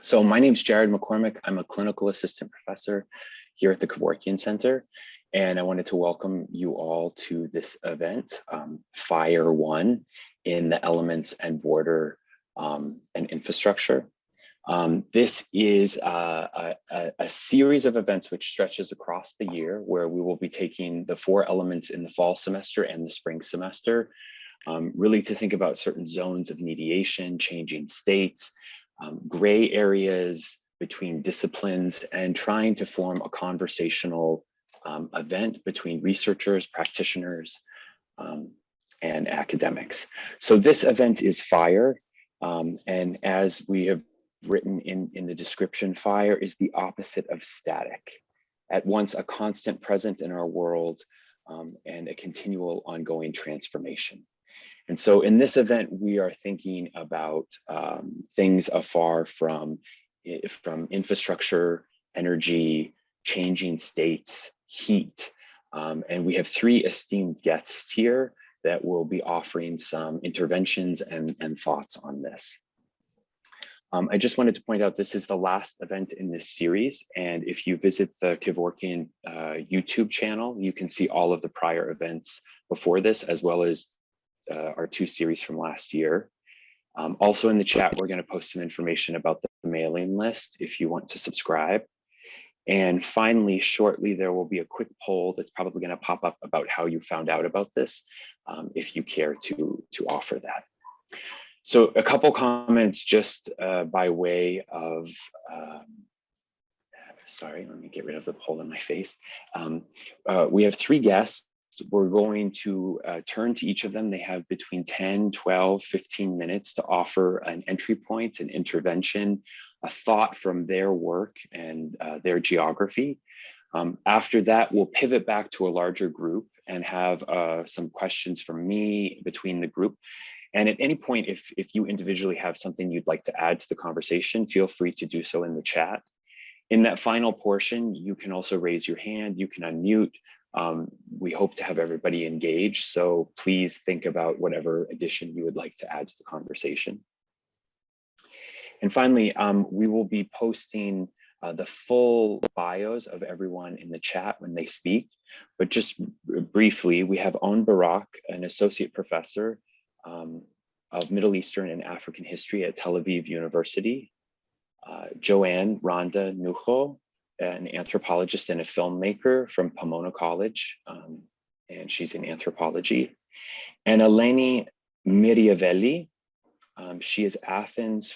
So my name is Jared McCormick. I'm a clinical assistant professor here at the Kevorkian Center. And I wanted to welcome you all to this event, Fire One in the Elements and Border and Infrastructure. This is a series of events which stretches across the year, where we will be taking the 4 elements in the fall semester and the spring semester, really to think about certain zones of mediation, changing states, gray areas between disciplines, and trying to form a conversational event between researchers, practitioners, and academics. So this event is FIRE, and as we have written in the description, fire is the opposite of static, at once a constant present in our world and a continual ongoing transformation. And so in this event, we are thinking about things afar from infrastructure, energy, changing states, heat. And we have 3 esteemed guests here that will be offering some interventions and thoughts on this. I just wanted to point out this is the last event in this series. And if you visit the Kevorkian YouTube channel, you can see all of the prior events before this, as well as our 2 series from last year. Also in the chat, we're going to post some information about the mailing list if you want to subscribe. And finally, shortly, there will be a quick poll that's probably going to pop up about how you found out about this, if you care to offer that. So a couple comments just by way of, sorry, let me get rid of the poll in my face. We have 3 guests. We're going to turn to each of them. They have between 10, 12, 15 minutes to offer an entry point, an intervention, a thought from their work and their geography. After that, we'll pivot back to a larger group and have some questions from me between the group. And at any point, if you individually have something you'd like to add to the conversation, feel free to do so in the chat. In that final portion, you can also raise your hand, you can unmute. We hope to have everybody engaged, so please think about whatever addition you would like to add to the conversation. And finally, we will be posting the full bios of everyone in the chat when they speak. But just briefly, we have On Barak, an associate professor of Middle Eastern and African history at Tel Aviv University. Joanne Randa Nucho, an anthropologist and a filmmaker from Pomona College, and she's in anthropology. And Eleni Miriavelli, she is Athens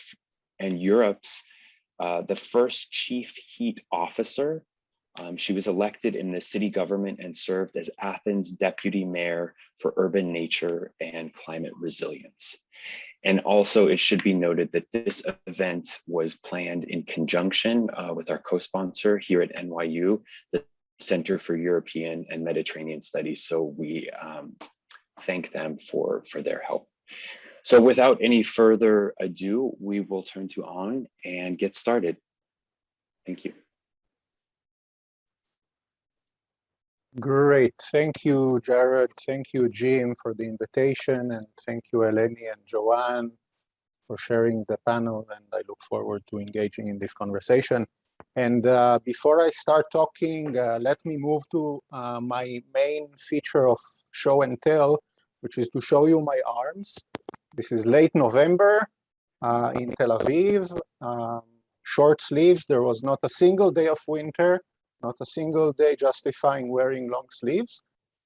and Europe's the first chief heat officer. She was elected in the city government and served as Athens deputy mayor for urban nature and climate resilience. And also, it should be noted that this event was planned in conjunction with our co-sponsor here at NYU, the Center for European and Mediterranean Studies. So we thank them for their help. So without any further ado, we will turn to On and get started. Thank you. Great. Thank you, Jared. Thank you, Jim, for the invitation. And thank you, Eleni and Joanne, for sharing the panel. And I look forward to engaging in this conversation. And before I start talking, let me move to my main feature of show and tell, which is to show you my arms. This is late November in Tel Aviv. Short sleeves. There was not a single day of winter. Not a single day justifying wearing long sleeves.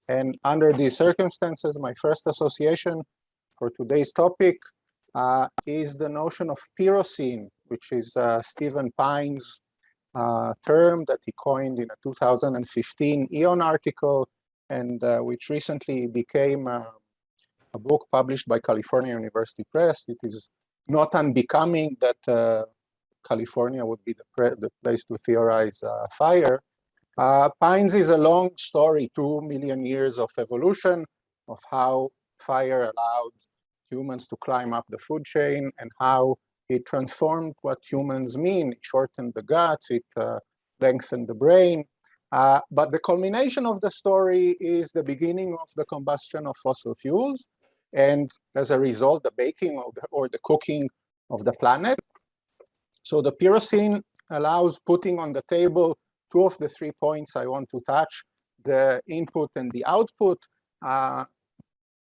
And under these circumstances, my first association for today's topic is the notion of pyrocene, which is Stephen Pine's term that he coined in a 2015 EON article, and which recently became a book published by California University Press. It is not unbecoming that California would be the place to theorize fire. Pines is a long story, 2 million years of evolution, of how fire allowed humans to climb up the food chain and how it transformed what humans mean. It shortened the guts, it lengthened the brain. But the culmination of the story is the beginning of the combustion of fossil fuels, and as a result, the baking or the cooking of the planet. So the Pyrrhocene allows putting on the table two of the 3 points I want to touch, the input and the output,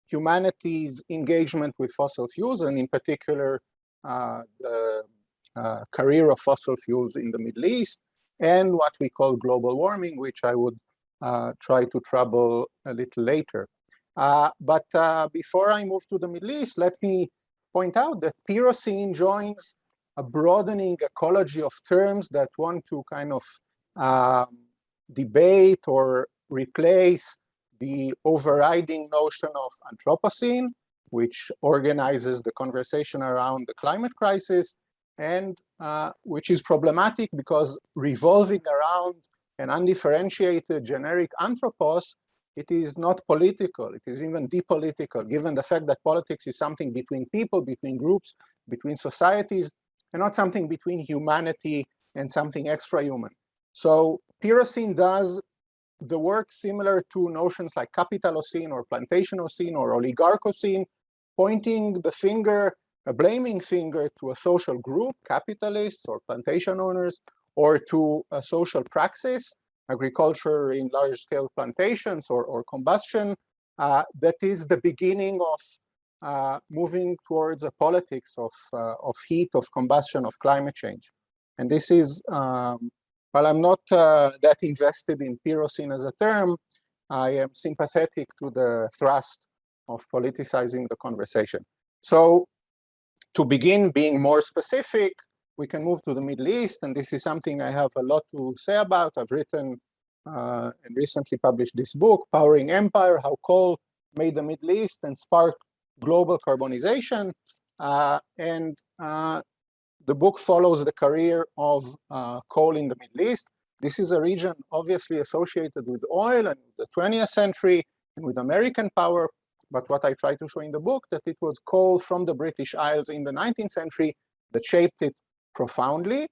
humanity's engagement with fossil fuels, and in particular, the career of fossil fuels in the Middle East, and what we call global warming, which I would try to trouble a little later. But before I move to the Middle East, let me point out that Pyrrhocene joins a broadening ecology of terms that want to kind of debate or replace the overriding notion of Anthropocene, which organizes the conversation around the climate crisis, and which is problematic because revolving around an undifferentiated generic anthropos, it is not political, it is even depolitical, given the fact that politics is something between people, between groups, between societies, and not something between humanity and something extra-human. So Pyrrhocene does the work similar to notions like Capitalocene or Plantationocene or Oligarchocene, pointing the finger, a blaming finger to a social group, capitalists or plantation owners, or to a social praxis, agriculture in large-scale plantations or combustion, that is the beginning of moving towards a politics of heat, of combustion, of climate change. And this is, while I'm not that invested in Pyrrhocene as a term, I am sympathetic to the thrust of politicizing the conversation. So to begin being more specific, we can move to the Middle East, and this is something I have a lot to say about. I've written and recently published this book, Powering Empire, How Coal Made the Middle East and Sparked Global Carbonization. The book follows the career of coal in the Middle East. This is a region obviously associated with oil and the 20th century and with American power. But what I try to show in the book, that it was coal from the British Isles in the 19th century that shaped it profoundly.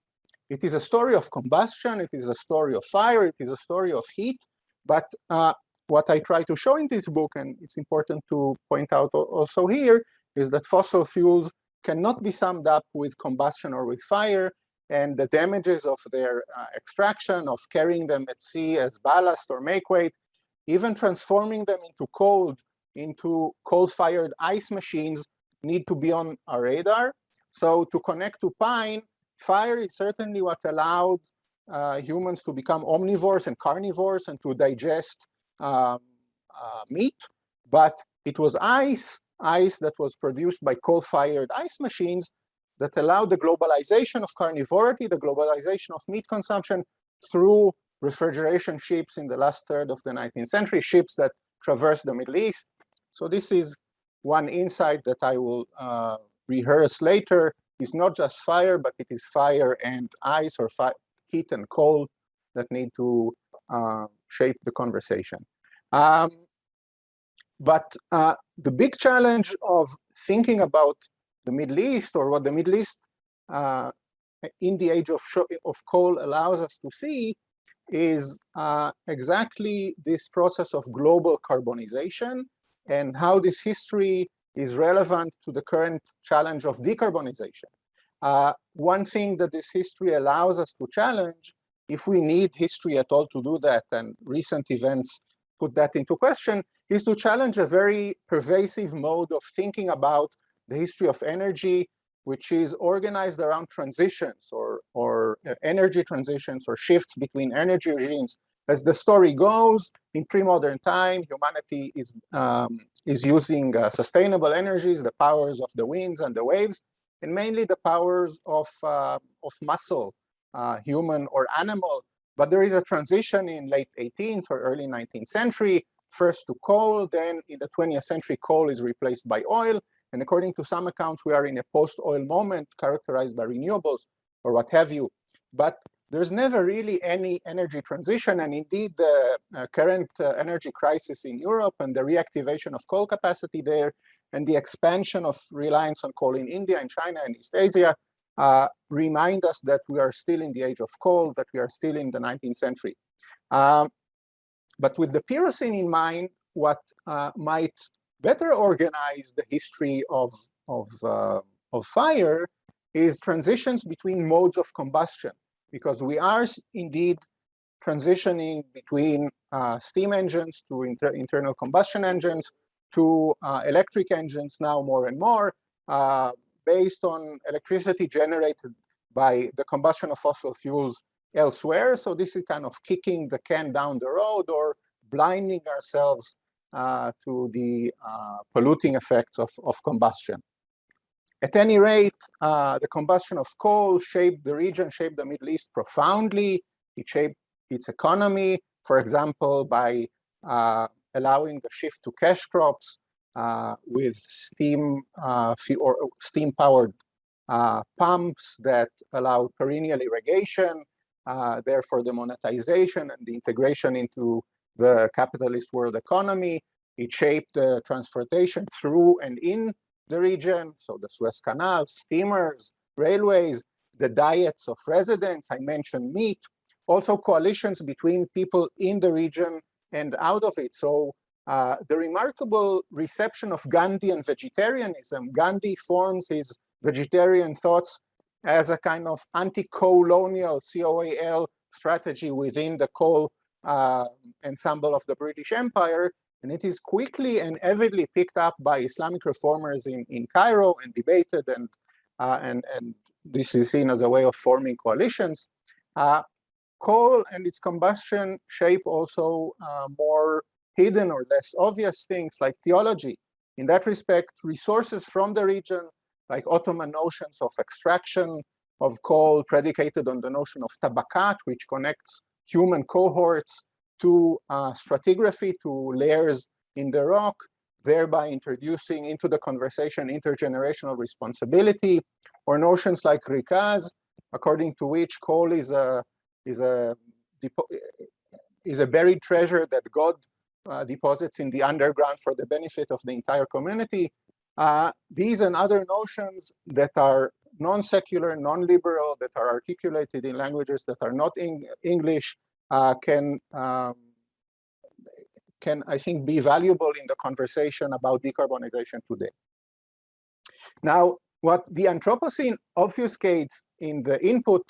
It is a story of combustion, it is a story of fire, it is a story of heat. But what I try to show in this book, and it's important to point out also here, is that fossil fuels cannot be summed up with combustion or with fire, and the damages of their extraction, of carrying them at sea as ballast or make weight, even transforming them into coal-fired ice machines need to be on our radar. So to connect to Pine, fire is certainly what allowed humans to become omnivores and carnivores and to digest meat, but it was ice that was produced by coal-fired ice machines that allowed the globalization of carnivority, the globalization of meat consumption through refrigeration ships in the last third of the 19th century, ships that traversed the Middle East. So this is one insight that I will rehearse later. It's not just fire, but it is fire and ice, or heat and cold, that need to shape the conversation. But the big challenge of thinking about the Middle East, or what the Middle East in the age of coal allows us to see, is exactly this process of global carbonization and how this history is relevant to the current challenge of decarbonization. One thing that this history allows us to challenge, if we need history at all to do that, and recent events put that into question, is to challenge a very pervasive mode of thinking about the history of energy, which is organized around transitions or energy transitions or shifts between energy regimes. As the story goes, in pre-modern time, humanity is using sustainable energies, the powers of the winds and the waves, and mainly the powers of muscle, human or animal. But there is a transition in late 18th or early 19th century, first to coal, then in the 20th century, coal is replaced by oil. And according to some accounts, we are in a post-oil moment characterized by renewables or what have you. But there's never really any energy transition. And indeed, the current energy crisis in Europe and the reactivation of coal capacity there and the expansion of reliance on coal in India and China and East Asia remind us that we are still in the age of coal, that we are still in the 19th century. But with the Pyrrhocene in mind, what might better organize the history of fire is transitions between modes of combustion, because we are indeed transitioning between steam engines to internal combustion engines to electric engines now more and more, based on electricity generated by the combustion of fossil fuels elsewhere. So this is kind of kicking the can down the road or blinding ourselves to the polluting effects of combustion. At any rate, the combustion of coal shaped the region, shaped the Middle East profoundly. It shaped its economy, for example, by allowing the shift to cash crops with steam-powered pumps that allow perennial irrigation, therefore the monetization and the integration into the capitalist world economy. It shaped the transportation through and in the region, so the Suez Canal, steamers, railways, the diets of residents, I mentioned meat, also coalitions between people in the region and out of it. So the remarkable reception of Gandhian vegetarianism, Gandhi forms his vegetarian thoughts as a kind of anti-colonial, COAL strategy within the coal ensemble of the British Empire. And it is quickly and avidly picked up by Islamic reformers in Cairo and debated, and this is seen as a way of forming coalitions. Coal and its combustion shape also more hidden or less obvious things like theology. In that respect, resources from the region, like Ottoman notions of extraction of coal predicated on the notion of tabakat, which connects human cohorts to stratigraphy, to layers in the rock, thereby introducing into the conversation intergenerational responsibility, or notions like rikaz, according to which coal is a buried treasure that God deposits in the underground for the benefit of the entire community. These and other notions that are non-secular, non-liberal, that are articulated in languages that are not English, can I think be valuable in the conversation about decarbonization today. Now, what the Anthropocene obfuscates in the input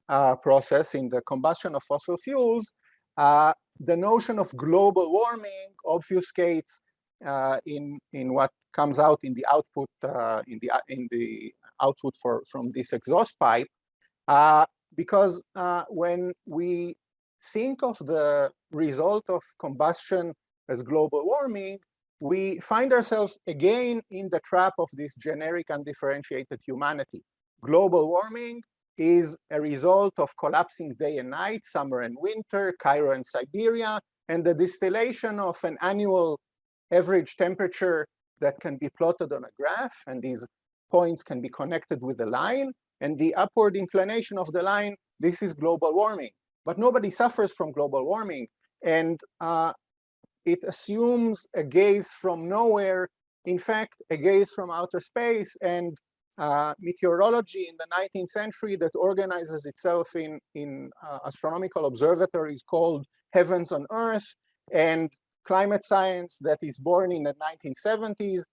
process, in the combustion of fossil fuels, the notion of global warming obfuscates in what comes out in the output from this exhaust pipe, because when we think of the result of combustion as global warming, we find ourselves again in the trap of this generic undifferentiated humanity. Global warming is a result of collapsing day and night, summer and winter, Cairo and Siberia, and the distillation of an annual average temperature that can be plotted on a graph, and these points can be connected with a line, and the upward inclination of the line, this is global warming. But nobody suffers from global warming, and it assumes a gaze from nowhere, in fact, a gaze from outer space, and meteorology in the 19th century that organizes itself in astronomical observatories called Heavens on Earth, and climate science that is born in the 1970s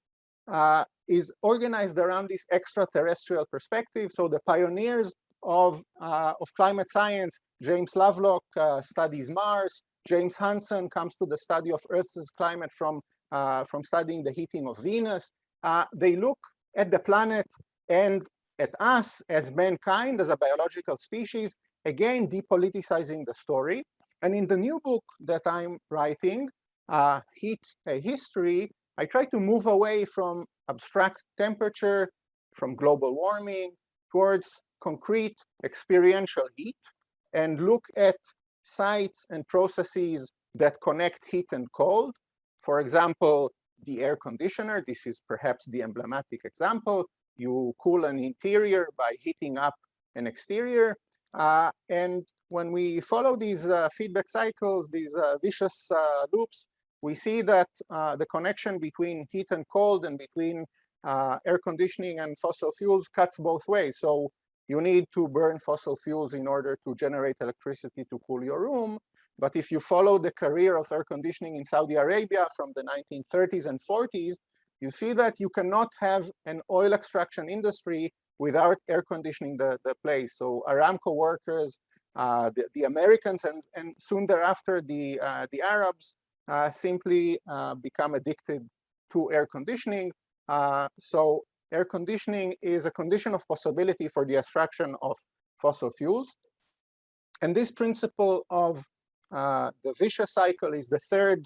is organized around this extraterrestrial perspective. So the pioneers of climate science, James Lovelock studies Mars, James Hansen comes to the study of Earth's climate from studying the heating of Venus. They look at the planet and at us as mankind, as a biological species, again depoliticizing the story. And in the new book that I'm writing, Heat, a History, I try to move away from abstract temperature, from global warming, towards concrete experiential heat, and look at sites and processes that connect heat and cold. For example, the air conditioner, this is perhaps the emblematic example. You cool an interior by heating up an exterior. And when we follow these feedback cycles, these vicious loops, we see that the connection between heat and cold and between air conditioning and fossil fuels cuts both ways. So you need to burn fossil fuels in order to generate electricity to cool your room. But if you follow the career of air conditioning in Saudi Arabia from the 1930s and 40s, you see that you cannot have an oil extraction industry without air conditioning the place. So Aramco workers, the Americans, and soon thereafter the Arabs simply become addicted to air conditioning. So air conditioning is a condition of possibility for the extraction of fossil fuels. And this principle of the vicious cycle is the third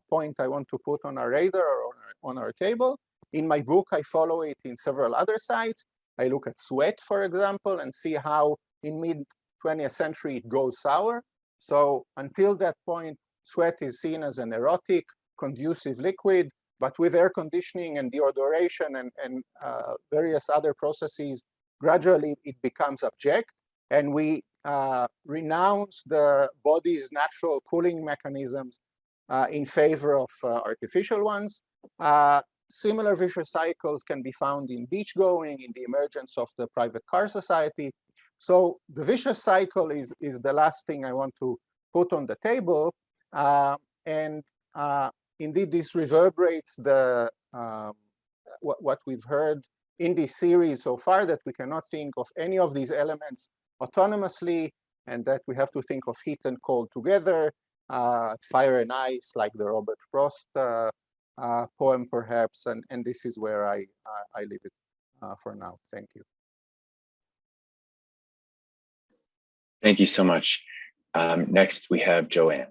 point I want to put on our radar or on our table. In my book, I follow it in several other sites. I look at sweat, for example, and see how in mid-20th century it goes sour. So until that point, sweat is seen as an erotic, conducive liquid, but with air conditioning and deodoration and various other processes, gradually it becomes abject. And we renounce the body's natural cooling mechanisms in favor of artificial ones. Similar vicious cycles can be found in beachgoing, in the emergence of the private car society. So the vicious cycle is the last thing I want to put on the table. Indeed, this reverberates the what we've heard in this series so far, that we cannot think of any of these elements autonomously, and that we have to think of heat and cold together, fire and ice, like the Robert Frost poem, perhaps. And this is where I leave it for now. Thank you. Thank you so much. Next, we have Joanne.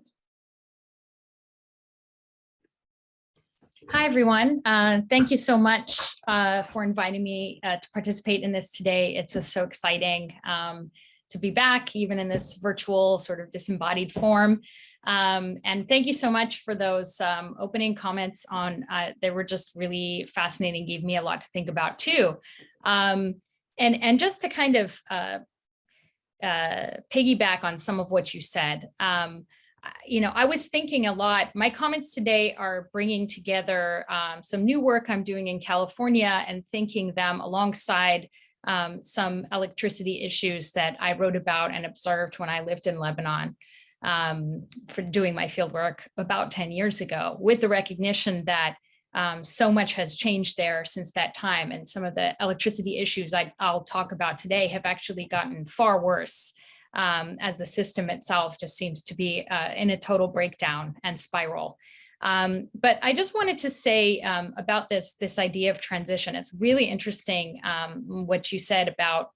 Hi, everyone. Thank you so much for inviting me to participate in this today. It's just so exciting to be back, even in this virtual sort of disembodied form. And thank you so much for those opening comments on, they were just really fascinating, gave me a lot to think about too. And just to kind of piggyback on some of what you said, you know, I was thinking a lot. My comments today are bringing together some new work I'm doing in California and thinking them alongside some electricity issues that I wrote about and observed when I lived in Lebanon for doing my fieldwork about 10 years ago, with the recognition that so much has changed there since that time. And some of the electricity issues I'll talk about today have actually gotten far worse. As the system itself just seems to be in a total breakdown and spiral. But I just wanted to say about this idea of transition. It's really interesting what you said about,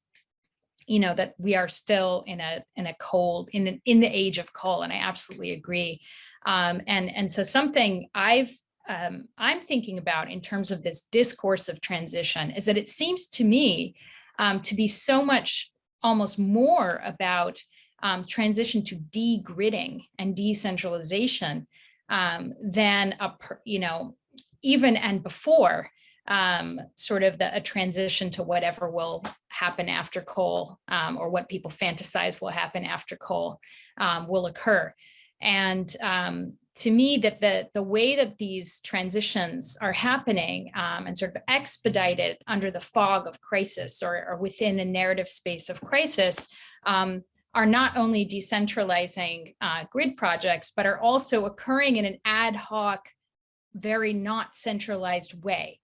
you know, that we are still in the age of coal, and I absolutely agree. And so something I'm thinking about in terms of this discourse of transition is that it seems to me to be so much almost more about transition to de-gridding and decentralization than even and before sort of a transition to whatever will happen after coal, or what people fantasize will happen after coal will occur. And to me, that the way that these transitions are happening and sort of expedited under the fog of crisis, or within a narrative space of crisis, are not only decentralizing grid projects, but are also occurring in an ad hoc, very not centralized way,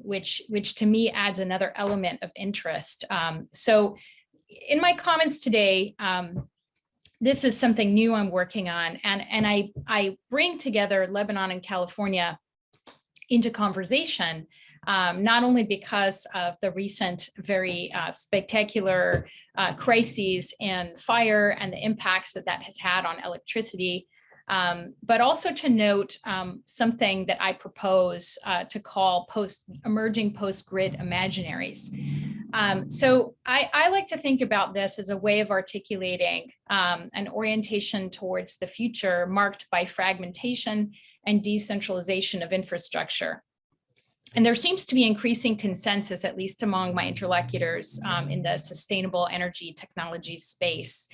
which to me adds another element of interest. So in my comments today, this is something new I'm working on, and I bring together Lebanon and California into conversation, not only because of the recent very spectacular crises in fire and the impacts that has had on electricity, but also to note something that I propose to call emerging post-grid imaginaries. So I like to think about this as a way of articulating an orientation towards the future marked by fragmentation and decentralization of infrastructure. And there seems to be increasing consensus, at least among my interlocutors in the sustainable energy technology space,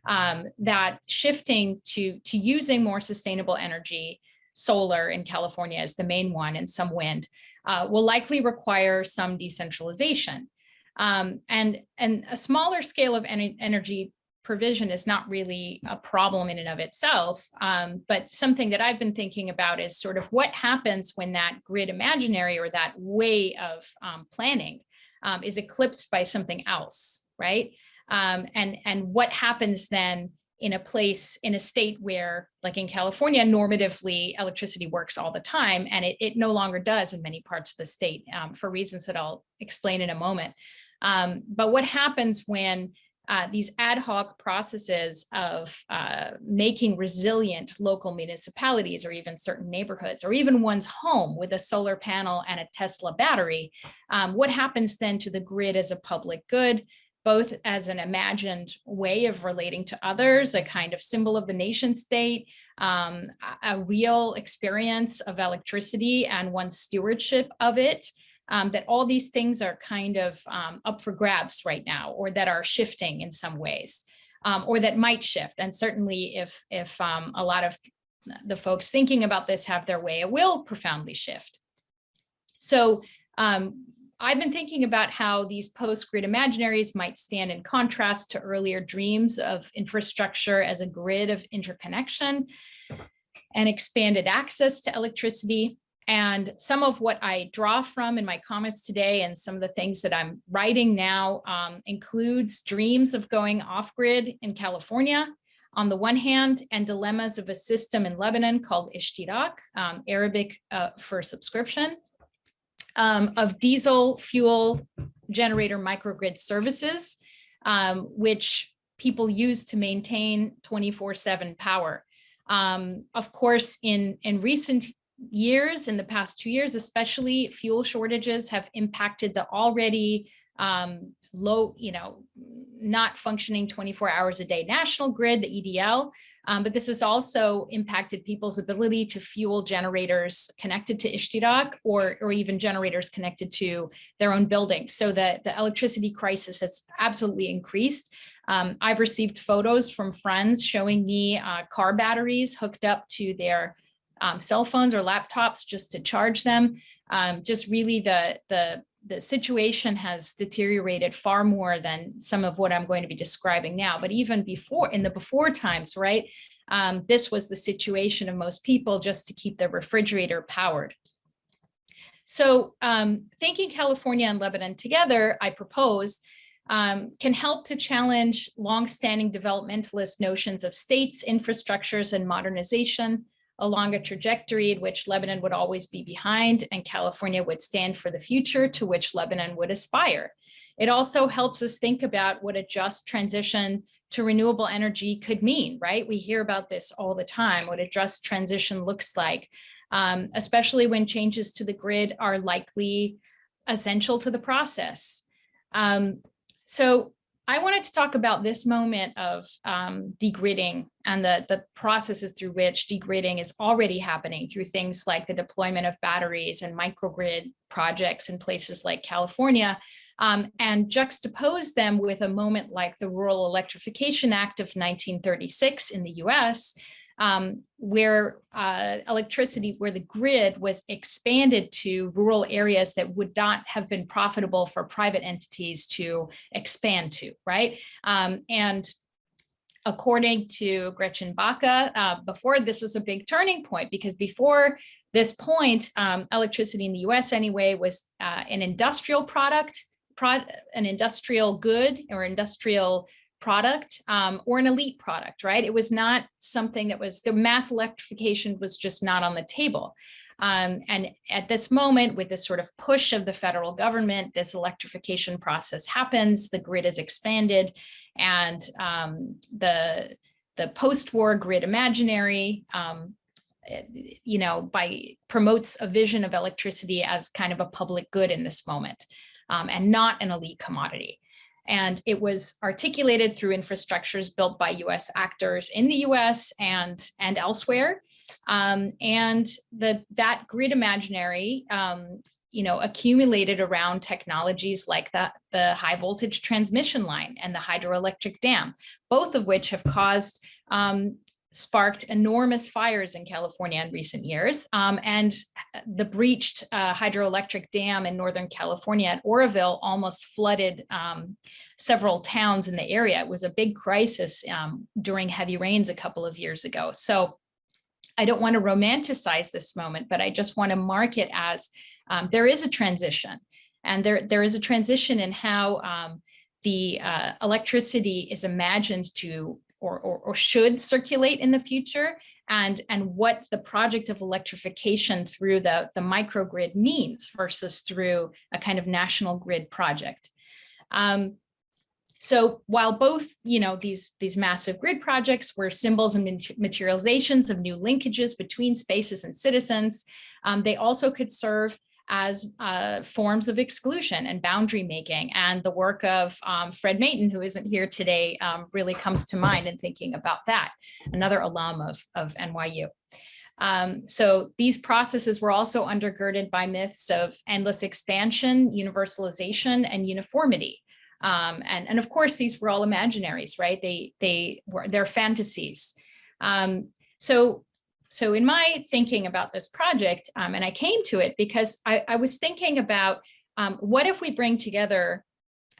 that shifting to using more sustainable energy, solar in California is the main one, and some wind, will likely require some decentralization. And a smaller scale of energy provision is not really a problem in and of itself, but something that I've been thinking about is sort of what happens when that grid imaginary or that way of planning is eclipsed by something else, right? And what happens then in a state where, like in California, normatively electricity works all the time, and it no longer does in many parts of the state for reasons that I'll explain in a moment. But what happens when these ad hoc processes of making resilient local municipalities or even certain neighborhoods or even one's home with a solar panel and a Tesla battery, what happens then to the grid as a public good, both as an imagined way of relating to others, a kind of symbol of the nation state, a real experience of electricity and one's stewardship of it, that all these things are kind of up for grabs right now, or that are shifting in some ways, or that might shift. And certainly if a lot of the folks thinking about this have their way, it will profoundly shift. So I've been thinking about how these post-grid imaginaries might stand in contrast to earlier dreams of infrastructure as a grid of interconnection and expanded access to electricity. And some of what I draw from in my comments today and some of the things that I'm writing now includes dreams of going off-grid in California on the one hand, and dilemmas of a system in Lebanon called Ishtirak, Arabic for subscription, of diesel fuel generator microgrid services, which people use to maintain 24/7 power. Of course, in recent years, in the past 2 years, especially, fuel shortages have impacted the already low, not functioning 24 hours a day national grid, the EDL, but this has also impacted people's ability to fuel generators connected to Ishtirak or even generators connected to their own buildings. So that the electricity crisis has absolutely increased. I've received photos from friends showing me car batteries hooked up to their cell phones or laptops just to charge them. Just really the situation has deteriorated far more than some of what I'm going to be describing now. But even before, in the before times, right, this was the situation of most people, just to keep their refrigerator powered. So thinking California and Lebanon together, I propose, can help to challenge longstanding developmentalist notions of states, infrastructures, and modernization along a trajectory in which Lebanon would always be behind and California would stand for the future to which Lebanon would aspire. It also helps us think about what a just transition to renewable energy could mean, right? We hear about this all the time, what a just transition looks like, especially when changes to the grid are likely essential to the process. So I wanted to talk about this moment of degridding and the processes through which degridding is already happening through things like the deployment of batteries and microgrid projects in places like California, and juxtapose them with a moment like the Rural Electrification Act of 1936 in the US, where electricity, where the grid was expanded to rural areas that would not have been profitable for private entities to expand to, right? And according to Gretchen Baca, before this was a big turning point, because before this point, electricity in the US anyway was an industrial product, an industrial good or industrial product, or an elite product, right? It was not something that was, the mass electrification was just not on the table. And at this moment, with this sort of push of the federal government, this electrification process happens, the grid is expanded, and the post-war grid imaginary, promotes a vision of electricity as kind of a public good in this moment, and not an elite commodity. And it was articulated through infrastructures built by US actors in the US and elsewhere. And that grid imaginary, accumulated around technologies like the high voltage transmission line and the hydroelectric dam, both of which have caused sparked enormous fires in California in recent years. And the breached hydroelectric dam in Northern California at Oroville almost flooded several towns in the area. It was a big crisis during heavy rains a couple of years ago. So I don't want to romanticize this moment, but I just want to mark it as there is a transition. And there is a transition in how the electricity is imagined to or should circulate in the future, and what the project of electrification through the microgrid means versus through a kind of national grid project. So while both, these massive grid projects were symbols and materializations of new linkages between spaces and citizens, they also could serve as forms of exclusion and boundary making. And the work of Fred Mayton, who isn't here today, really comes to mind in thinking about that, another alum of NYU. So these processes were also undergirded by myths of endless expansion, universalization, and uniformity. And of course, these were all imaginaries, right? They're fantasies. So in my thinking about this project, and I came to it because I was thinking about what if we bring together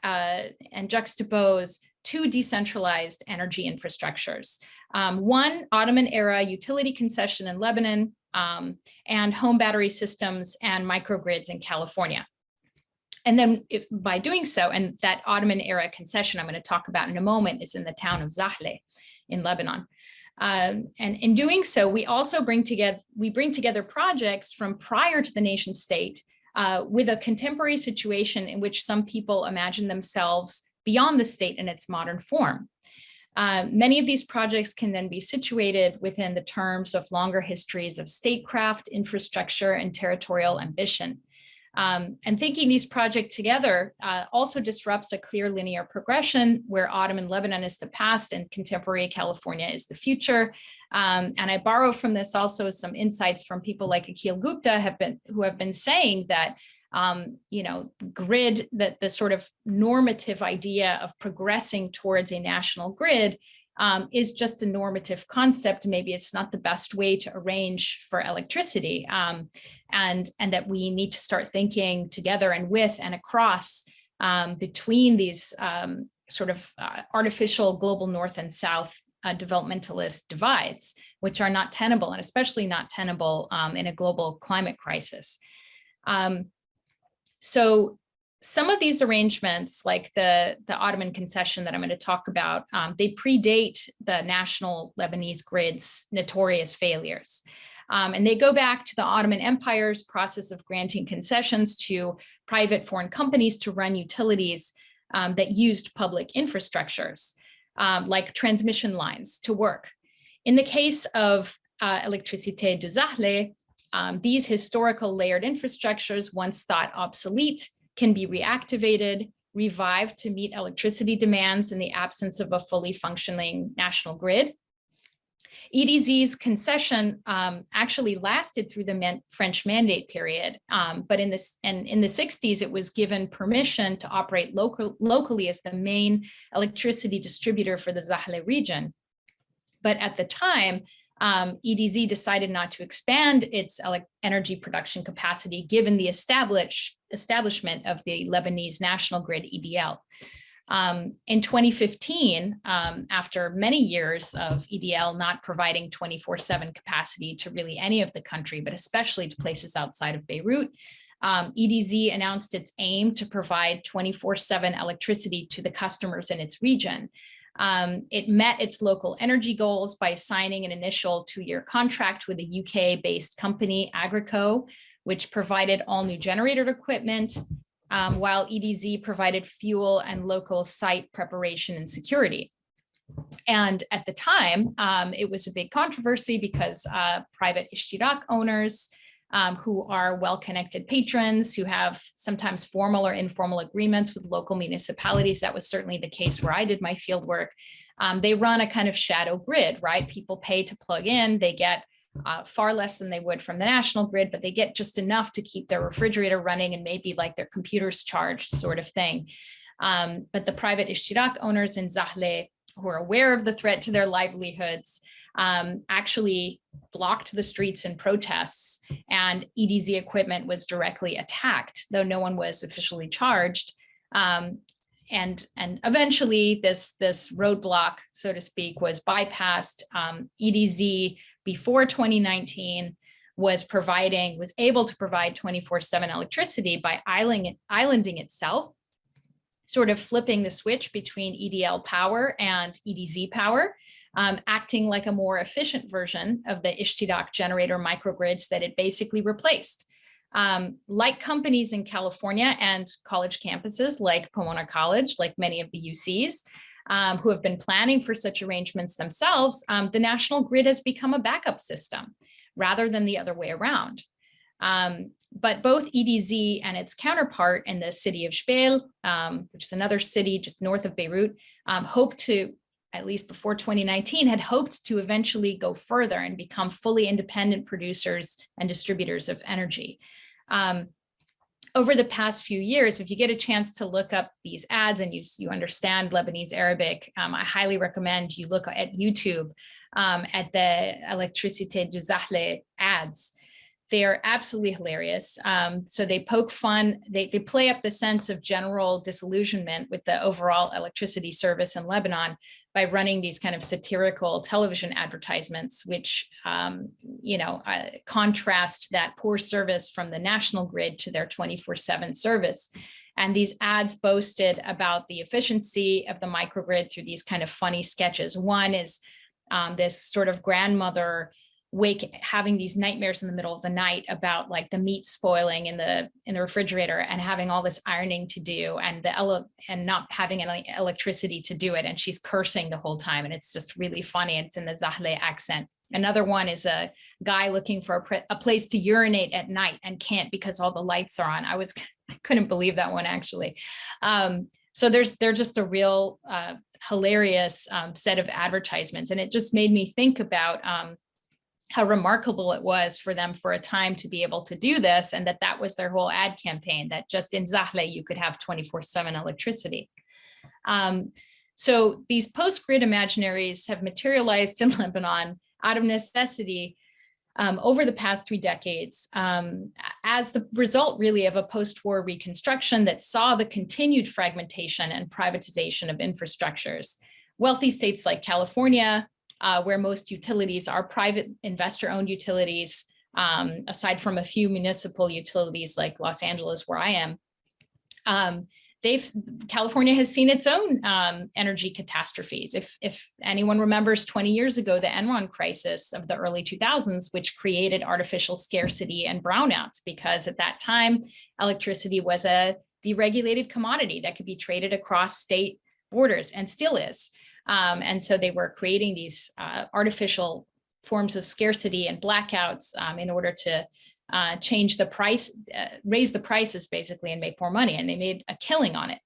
and juxtapose two decentralized energy infrastructures. One, Ottoman era utility concession in Lebanon, and home battery systems and microgrids in California. And then by doing so, and that Ottoman era concession I'm going to talk about in a moment is in the town of Zahle in Lebanon. And in doing so, we also bring together projects from prior to the nation state with a contemporary situation in which some people imagine themselves beyond the state in its modern form. Many of these projects can then be situated within the terms of longer histories of statecraft, infrastructure, and territorial ambition. And thinking these projects together also disrupts a clear linear progression where Ottoman Lebanon is the past and contemporary California is the future. And I borrow from this also some insights from people like Akhil Gupta who have been saying that, grid, that the sort of normative idea of progressing towards a national grid is just a normative concept. Maybe it's not the best way to arrange for electricity, and that we need to start thinking together and with and across between these artificial global north and south developmentalist divides, which are not tenable, and especially not tenable in a global climate crisis. So some of these arrangements, like the Ottoman concession that I'm going to talk about, they predate the national Lebanese grid's notorious failures. And they go back to the Ottoman Empire's process of granting concessions to private foreign companies to run utilities that used public infrastructures, like transmission lines, to work. In the case of Electricité de Zahle, these historical layered infrastructures, once thought obsolete, can be reactivated, revived to meet electricity demands in the absence of a fully functioning national grid. EDZ's concession actually lasted through the French Mandate period, but in the 60s, it was given permission to operate locally as the main electricity distributor for the Zahle region. But at the time, EDZ decided not to expand its energy production capacity given the establishment of the Lebanese national grid, EDL. In 2015, after many years of EDL not providing 24/7 capacity to really any of the country, but especially to places outside of Beirut, EDZ announced its aim to provide 24/7 electricity to the customers in its region. It met its local energy goals by signing an initial 2-year contract with a UK-based company, Agrico, which provided all new generator equipment, while EDZ provided fuel and local site preparation and security. And at the time, it was a big controversy because private Ishtirak owners, who are well-connected patrons, who have sometimes formal or informal agreements with local municipalities. That was certainly the case where I did my field work. They run a kind of shadow grid, right? People pay to plug in, they get far less than they would from the national grid, but they get just enough to keep their refrigerator running and maybe like their computers charged, sort of thing. But the private Ishtirak owners in Zahle who are aware of the threat to their livelihoods, actually blocked the streets in protests, and EDZ equipment was directly attacked, though no one was officially charged. And eventually this roadblock, so to speak, was bypassed. EDZ before 2019 was able to provide 24/7 electricity by islanding itself, sort of flipping the switch between EDL power and EDZ power, acting like a more efficient version of the Ishtirak generator microgrids that it basically replaced. Like companies in California and college campuses like Pomona College, like many of the UCs, who have been planning for such arrangements themselves, the national grid has become a backup system rather than the other way around. But both EDZ and its counterpart in the city of Shbeil, which is another city just north of Beirut, hope to, at least before 2019, had hoped to eventually go further and become fully independent producers and distributors of energy. Over the past few years, if you get a chance to look up these ads and you understand Lebanese Arabic, I highly recommend you look at YouTube at the Electricité du Zahle ads. They are absolutely hilarious. So they poke fun, they play up the sense of general disillusionment with the overall electricity service in Lebanon by running these kind of satirical television advertisements, which contrast that poor service from the national grid to their 24/7 service. And these ads boasted about the efficiency of the microgrid through these kind of funny sketches. One is this sort of grandmother having these nightmares in the middle of the night about like the meat spoiling in the refrigerator and having all this ironing to do and not having any electricity to do it, and she's cursing the whole time, and it's just really funny. It's in the Zahle accent. Another one is a guy looking for a place to urinate at night and can't because all the lights are on. I couldn't believe that one, actually. So they're just a real hilarious set of advertisements, and it just made me think about how remarkable it was for them for a time to be able to do this, and that was their whole ad campaign, that just in Zahle you could have 24/7 electricity. So these post-grid imaginaries have materialized in Lebanon out of necessity over the past 3 decades, as the result really of a post-war reconstruction that saw the continued fragmentation and privatization of infrastructures. Wealthy states like California, where most utilities are private investor-owned utilities, aside from a few municipal utilities like Los Angeles, where I am, California has seen its own energy catastrophes. If anyone remembers 20 years ago, the Enron crisis of the early 2000s, which created artificial scarcity and brownouts, because at that time, electricity was a deregulated commodity that could be traded across state borders, and still is. And so they were creating these artificial forms of scarcity and blackouts in order to change the price, raise the prices basically, and make more money. And they made a killing on it.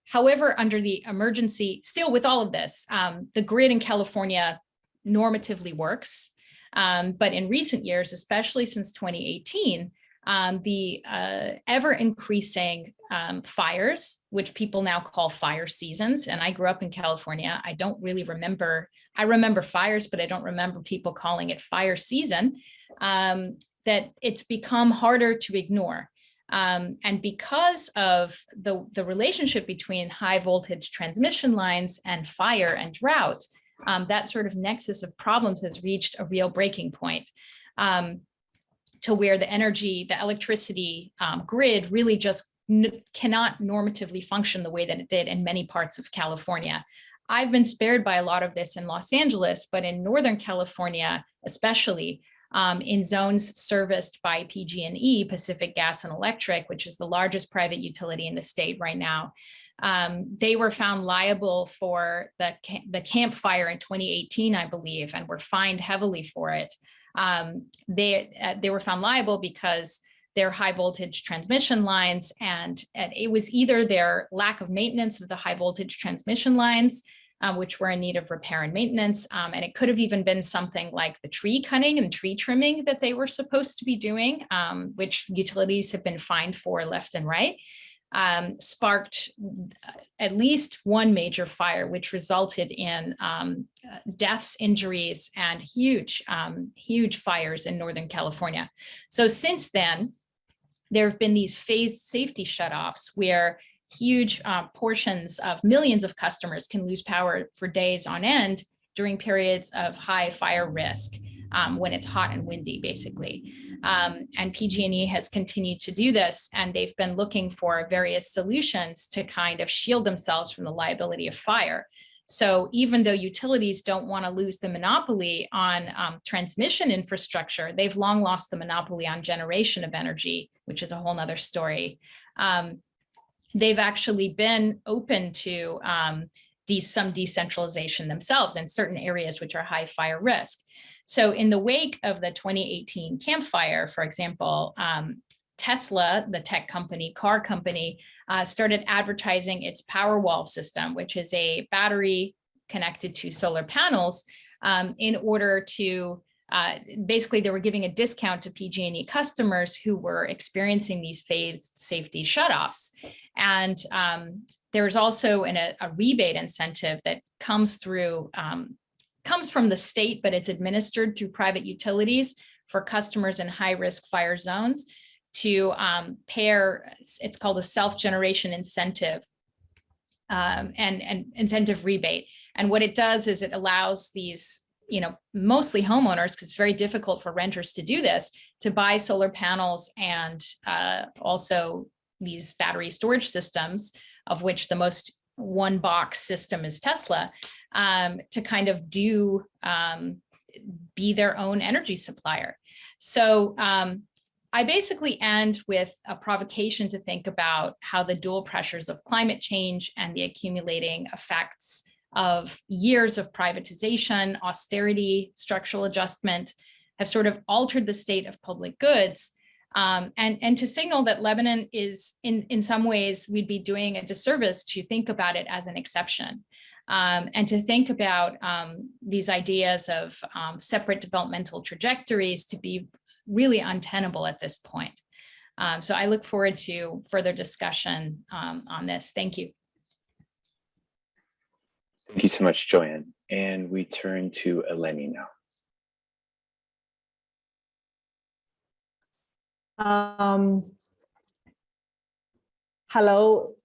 However, under the emergency, still with all of this, the grid in California normatively works. But in recent years, especially since 2018, the ever increasing fires, which people now call fire seasons. And I grew up in California. I don't really remember, I remember fires, but I don't remember people calling it fire season, that it's become harder to ignore. And because of the relationship between high voltage transmission lines and fire and drought, that sort of nexus of problems has reached a real breaking point. To where the electricity grid really just cannot normatively function the way that it did in many parts of California. I've been spared by a lot of this in Los Angeles, but in Northern California, especially in zones serviced by PG&E, Pacific Gas and Electric, which is the largest private utility in the state right now, they were found liable for the Camp Fire in 2018, I believe, and were fined heavily for it. They were found liable because their high voltage transmission lines, and it was either their lack of maintenance of the high voltage transmission lines, which were in need of repair and maintenance. And it could have even been something like the tree cutting and tree trimming that they were supposed to be doing, which utilities have been fined for left and right. sparked at least one major fire, which resulted in deaths, injuries, and huge fires in Northern California. So since then, there have been these phased safety shutoffs where huge portions of millions of customers can lose power for days on end during periods of high fire risk when it's hot and windy, basically. And PG&E has continued to do this, and they've been looking for various solutions to kind of shield themselves from the liability of fire. So even though utilities don't want to lose the monopoly on transmission infrastructure, they've long lost the monopoly on generation of energy, which is a whole nother story. They've actually been open to some decentralization themselves in certain areas which are high fire risk. So in the wake of the 2018 Camp Fire, for example, Tesla, the tech company, car company, started advertising its Powerwall system, which is a battery connected to solar panels, in order to, basically they were giving a discount to PG&E customers who were experiencing these phased safety shutoffs. And there's also a rebate incentive that comes from the state, but it's administered through private utilities for customers in high-risk fire zones to pair, it's called a self-generation incentive and incentive rebate. And what it does is it allows these, mostly homeowners, because it's very difficult for renters to do this, to buy solar panels and also these battery storage systems, of which the most one box system is Tesla, to kind of be their own energy supplier. So I basically end with a provocation to think about how the dual pressures of climate change and the accumulating effects of years of privatization, austerity, structural adjustment have sort of altered the state of public goods. And to signal that Lebanon is, in some ways, we'd be doing a disservice to think about it as an exception, and to think about these ideas of separate developmental trajectories to be really untenable at this point. So I look forward to further discussion on this. Thank you. Thank you so much, Joanne. And we turn to Eleni now. Hello,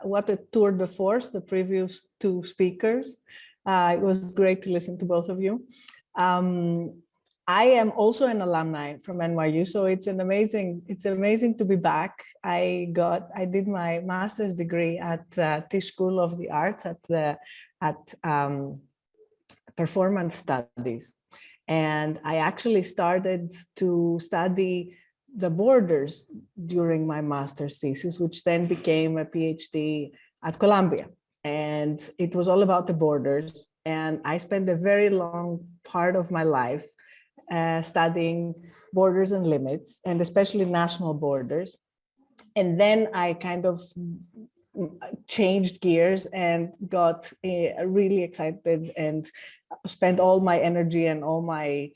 what a tour de force, the previous two speakers. It was great to listen to both of you. I am also an alumni from NYU, so it's amazing to be back. I did my master's degree at Tisch School of the Arts at Performance Studies. And I actually started to study the borders during my master's thesis, which then became a PhD at Columbia. And it was all about the borders. And I spent a very long part of my life studying borders and limits, and especially national borders. And then I kind of changed gears and got really excited and spent all my energy and all my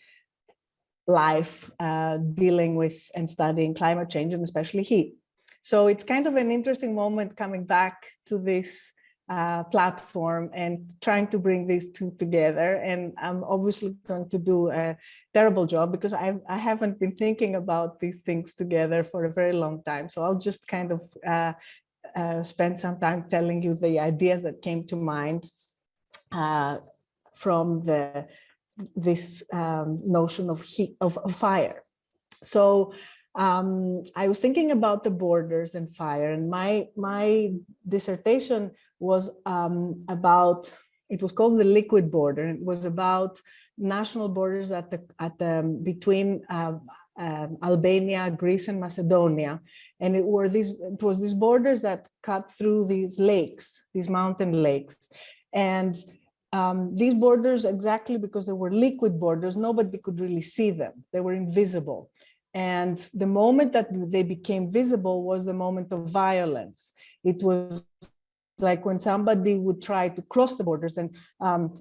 life dealing with and studying climate change, and especially heat. So it's kind of an interesting moment coming back to this platform and trying to bring these two together. And I'm obviously going to do a terrible job because I haven't been thinking about these things together for a very long time. So I'll just kind of spend some time telling you the ideas that came to mind from this notion of heat, of fire. So I was thinking about the borders and fire, and my dissertation was about, it was called the liquid border. It was about national borders between Albania, Greece, and Macedonia, and it was these borders that cut through these lakes, these mountain lakes, and these borders, exactly because they were liquid borders, nobody could really see them. They were invisible. And the moment that they became visible was the moment of violence. It was like when somebody would try to cross the borders, then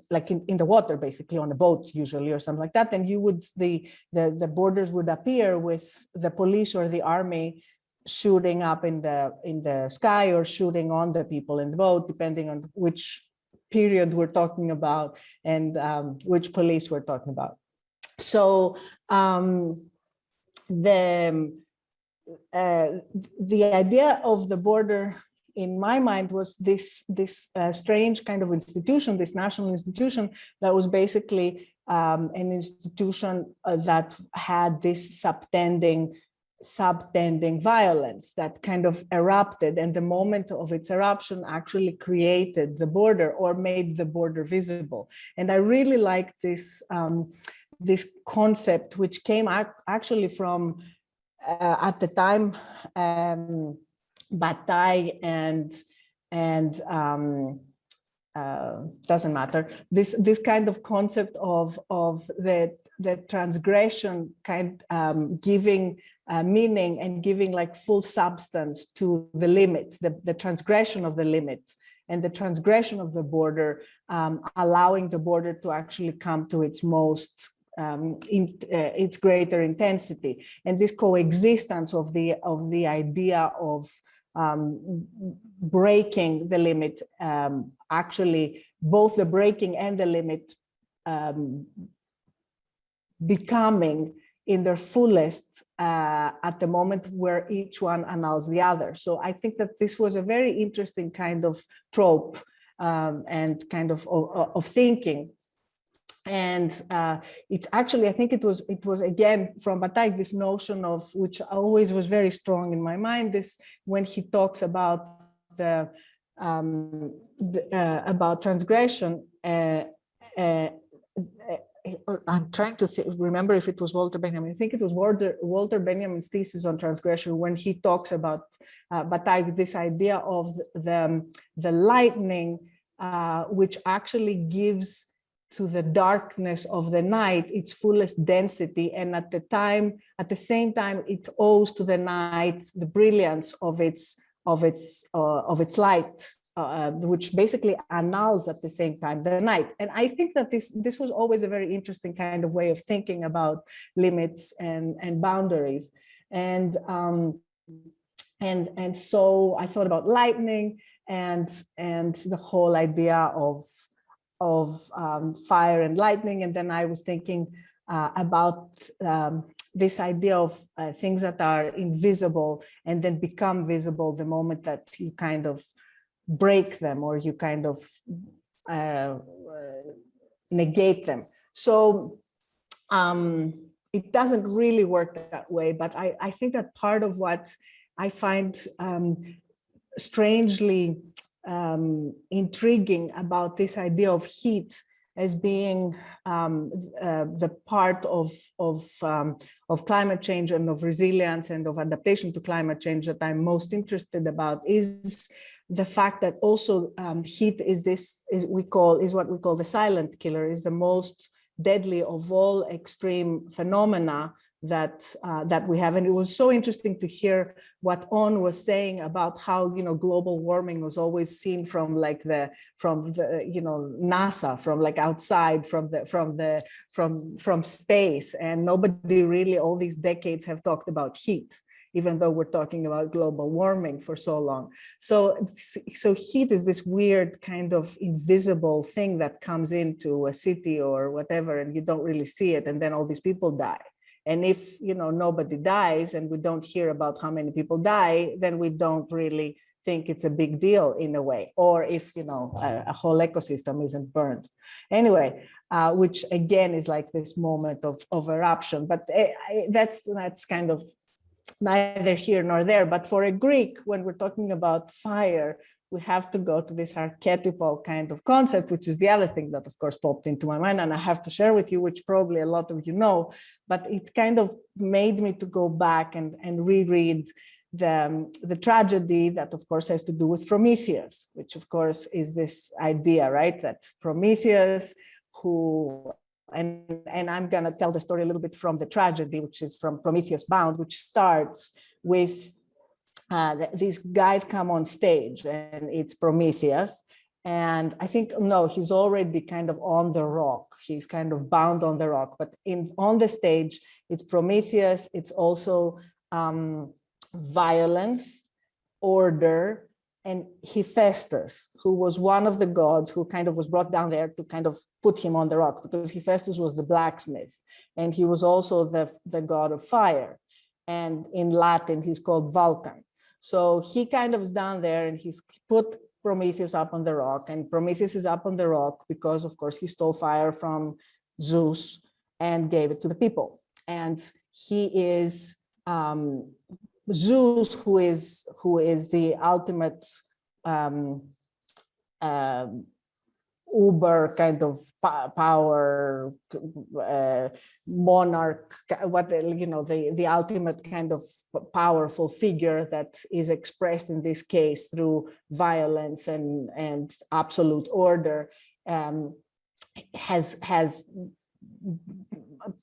like in the water, basically on a boat usually or something like that, then you would, the borders would appear with the police or the army shooting up in the sky or shooting on the people in the boat, depending on which period we're talking about and which police we're talking about. So the idea of the border in my mind was this strange kind of institution, this national institution that was basically an institution that had this subtending violence that kind of erupted, and the moment of its eruption actually created the border or made the border visible. And I really like this this concept, which came actually from at the time Bataille and doesn't matter, this kind of concept of the transgression kind giving meaning and giving like full substance to the limit, the transgression of the limit and the transgression of the border, allowing the border to actually come to its most its greater intensity. And this coexistence of the idea of breaking the limit, actually both the breaking and the limit becoming in their fullest at the moment where each one annuls the other. So I think that this was a very interesting kind of trope and kind of thinking. And it's actually, I think it was again from Bataille, this notion of, which always was very strong in my mind, this when he talks about about transgression. I'm trying to remember if it was Walter Benjamin. I think it was Walter Benjamin's thesis on transgression, when he talks about Bataille, this idea of the lightning, which actually gives to the darkness of the night its fullest density, and at the same time, it owes to the night the brilliance of its light, which basically annuls at the same time the night. And I think that this was always a very interesting kind of way of thinking about limits and boundaries. And so I thought about lightning and the whole idea of fire and lightning. And then I was thinking about this idea of things that are invisible and then become visible the moment that you kind of break them or you kind of negate them. So it doesn't really work that way, but I think that part of what I find strangely intriguing about this idea of heat as being the part of climate change and of resilience and of adaptation to climate change that I'm most interested about is the fact that also heat is what we call the silent killer, is the most deadly of all extreme phenomena that we have. And it was so interesting to hear what On was saying about how, global warming was always seen from NASA, from like outside, from space, and nobody really all these decades have talked about heat, even though we're talking about global warming for so long. So heat is this weird kind of invisible thing that comes into a city or whatever, and you don't really see it, and then all these people die. And if nobody dies and we don't hear about how many people die, then we don't really think it's a big deal in a way. Or if a whole ecosystem isn't burned. Anyway, which again is like this moment of eruption. But that's kind of neither here nor there. But for a Greek, when we're talking about fire, we have to go to this archetypal kind of concept, which is the other thing that, of course, popped into my mind, and I have to share with you, which probably a lot of you know, but it kind of made me to go back and reread the tragedy that, of course, has to do with Prometheus, which, of course, is this idea, right, that Prometheus, who, and I'm going to tell the story a little bit from the tragedy, which is from Prometheus Bound, which starts with these guys come on stage, and it's Prometheus. And I think, no, he's already kind of on the rock. He's kind of bound on the rock. But on the stage, it's Prometheus. It's also violence, order, and Hephaestus, who was one of the gods who kind of was brought down there to kind of put him on the rock, because Hephaestus was the blacksmith, and he was also the god of fire. And in Latin, he's called Vulcan. So he kind of is down there, and he's put Prometheus up on the rock, and Prometheus is up on the rock because, of course, he stole fire from Zeus and gave it to the people. And he is Zeus, who is the ultimate uber kind of power monarch, the ultimate kind of powerful figure that is expressed in this case through violence and absolute order, has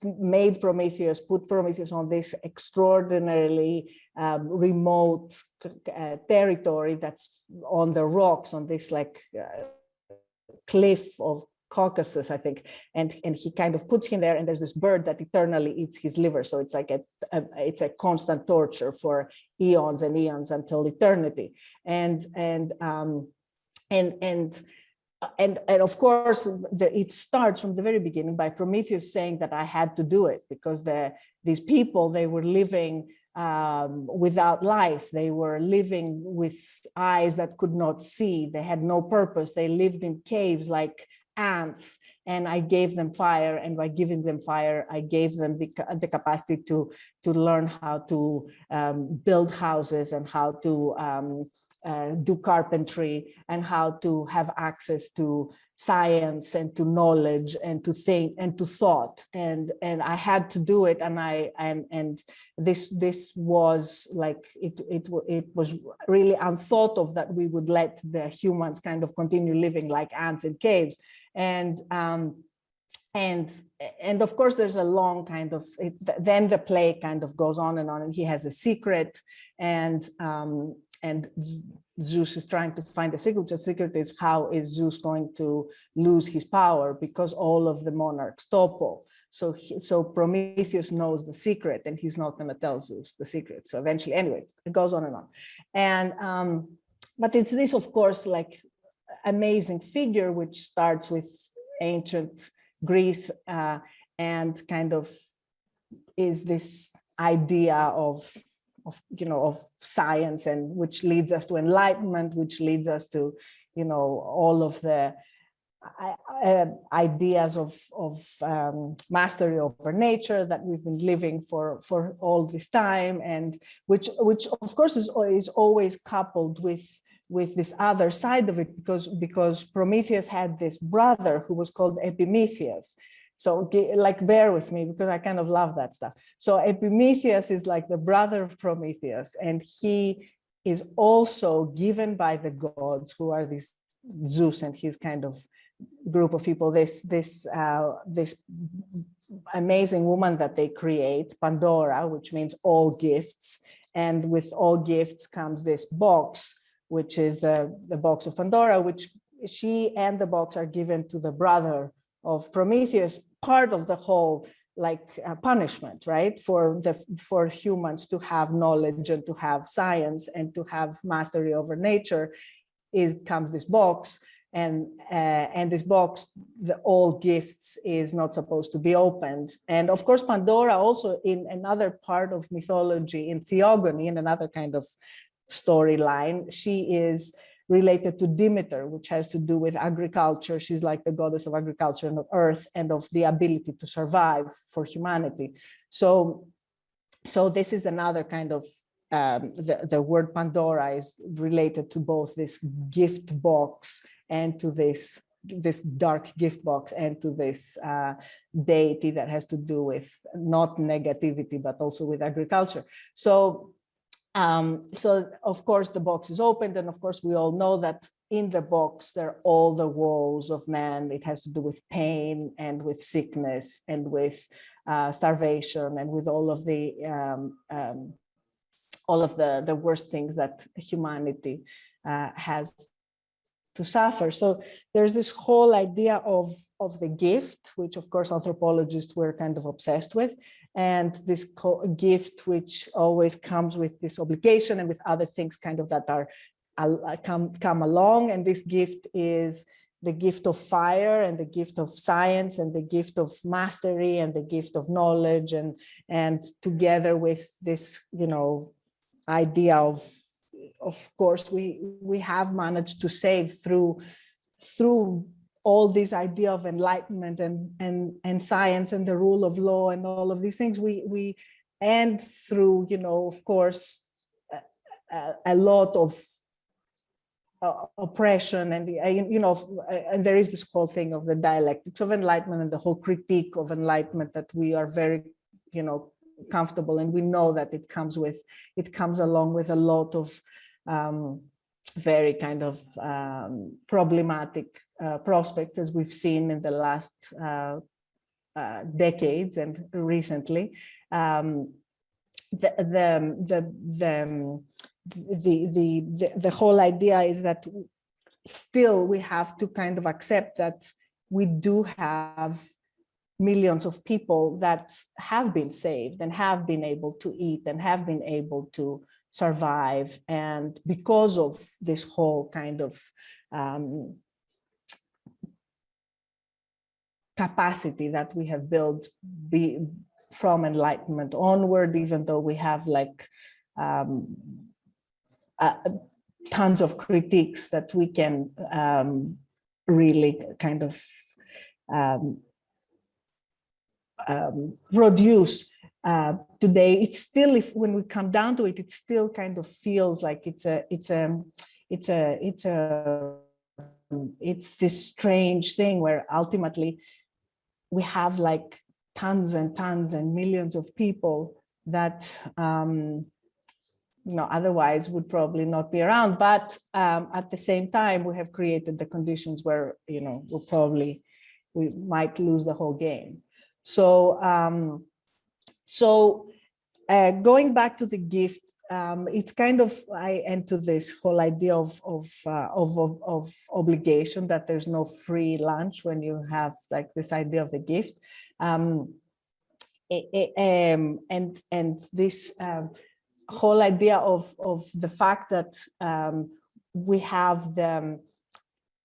made Prometheus, put Prometheus on this extraordinarily remote territory that's on the rocks, on this like cliff of Caucasus, I think, and he kind of puts him there, and there's this bird that eternally eats his liver. So it's like it's a constant torture for eons and eons until eternity, and of course, it starts from the very beginning by Prometheus saying that I had to do it because these people, they were living without life. They were living with eyes that could not see. They had no purpose. They lived in caves like ants. And I gave them fire, and by giving them fire, I gave them the capacity to learn how to build houses and how to do carpentry and how to have access to science and to knowledge and to think and to thought, and I had to do it, and this was like it was really unthought of that we would let the humans kind of continue living like ants in caves, and of course there's a long kind of then the play kind of goes on, and he has a secret, and Zeus is trying to find the secret. The secret is, how is Zeus going to lose his power, because all of the monarchs topple. So Prometheus knows the secret, and he's not going to tell Zeus the secret. So eventually, anyway, it goes on, and but it's this, of course, like amazing figure which starts with ancient Greece and kind of is this idea of science, and which leads us to enlightenment, which leads us to all of the ideas of mastery over nature that we've been living for all this time, and which of course is always coupled with this other side of it, because Prometheus had this brother who was called Epimetheus. So like, bear with me, because I kind of love that stuff. So Epimetheus is like the brother of Prometheus, and he is also given by the gods, who are these Zeus and his kind of group of people, this amazing woman that they create, Pandora, which means all gifts. And with all gifts comes this box, which is the box of Pandora, which she and the box are given to the brother of Prometheus, part of the whole punishment, right, for humans to have knowledge and to have science and to have mastery over nature. Comes this box, and this box, the all gifts, is not supposed to be opened. And of course, Pandora also, in another part of mythology, in Theogony, in another kind of storyline, she is related to Demeter, which has to do with agriculture. She's like the goddess of agriculture and of earth and of the ability to survive for humanity. So this is another kind of, the word Pandora is related to both this gift box and to this dark gift box and to this deity that has to do with not negativity, but also with agriculture. So of course the box is opened, and of course we all know that in the box there are all the woes of man. It has to do with pain and with sickness and with starvation and with all of the worst things that humanity has to suffer. So there's this whole idea of the gift, which of course anthropologists were kind of obsessed with, and this gift, which always comes with this obligation and with other things kind of that are come along. And this gift is the gift of fire and the gift of science and the gift of mastery and the gift of knowledge, and together with this, you know, idea of course we have managed to save through all this idea of enlightenment and science and the rule of law and all of these things, we and through, you know, of course, a lot of oppression and you know, and there is this whole thing of the dialectics of enlightenment and the whole critique of enlightenment that we are very, you know, comfortable, and we know that it comes along with a lot of very kind of problematic prospects, as we've seen in the last decades and recently. The whole idea is that still we have to kind of accept that we do have millions of people that have been saved and have been able to eat and have been able to survive, and because of this whole kind of capacity that we have built from Enlightenment onward, even though we have like tons of critiques that we can really kind of produce today. It's still, if when we come down to it, it still kind of feels like it's this strange thing where ultimately we have like tons and tons and millions of people that you know, otherwise would probably not be around. But at the same time, we have created the conditions where, you know, we might lose the whole game. So, going back to the gift, it's kind of, I enter this whole idea of obligation, that there's no free lunch when you have like this idea of the gift, and this whole idea of the fact that we have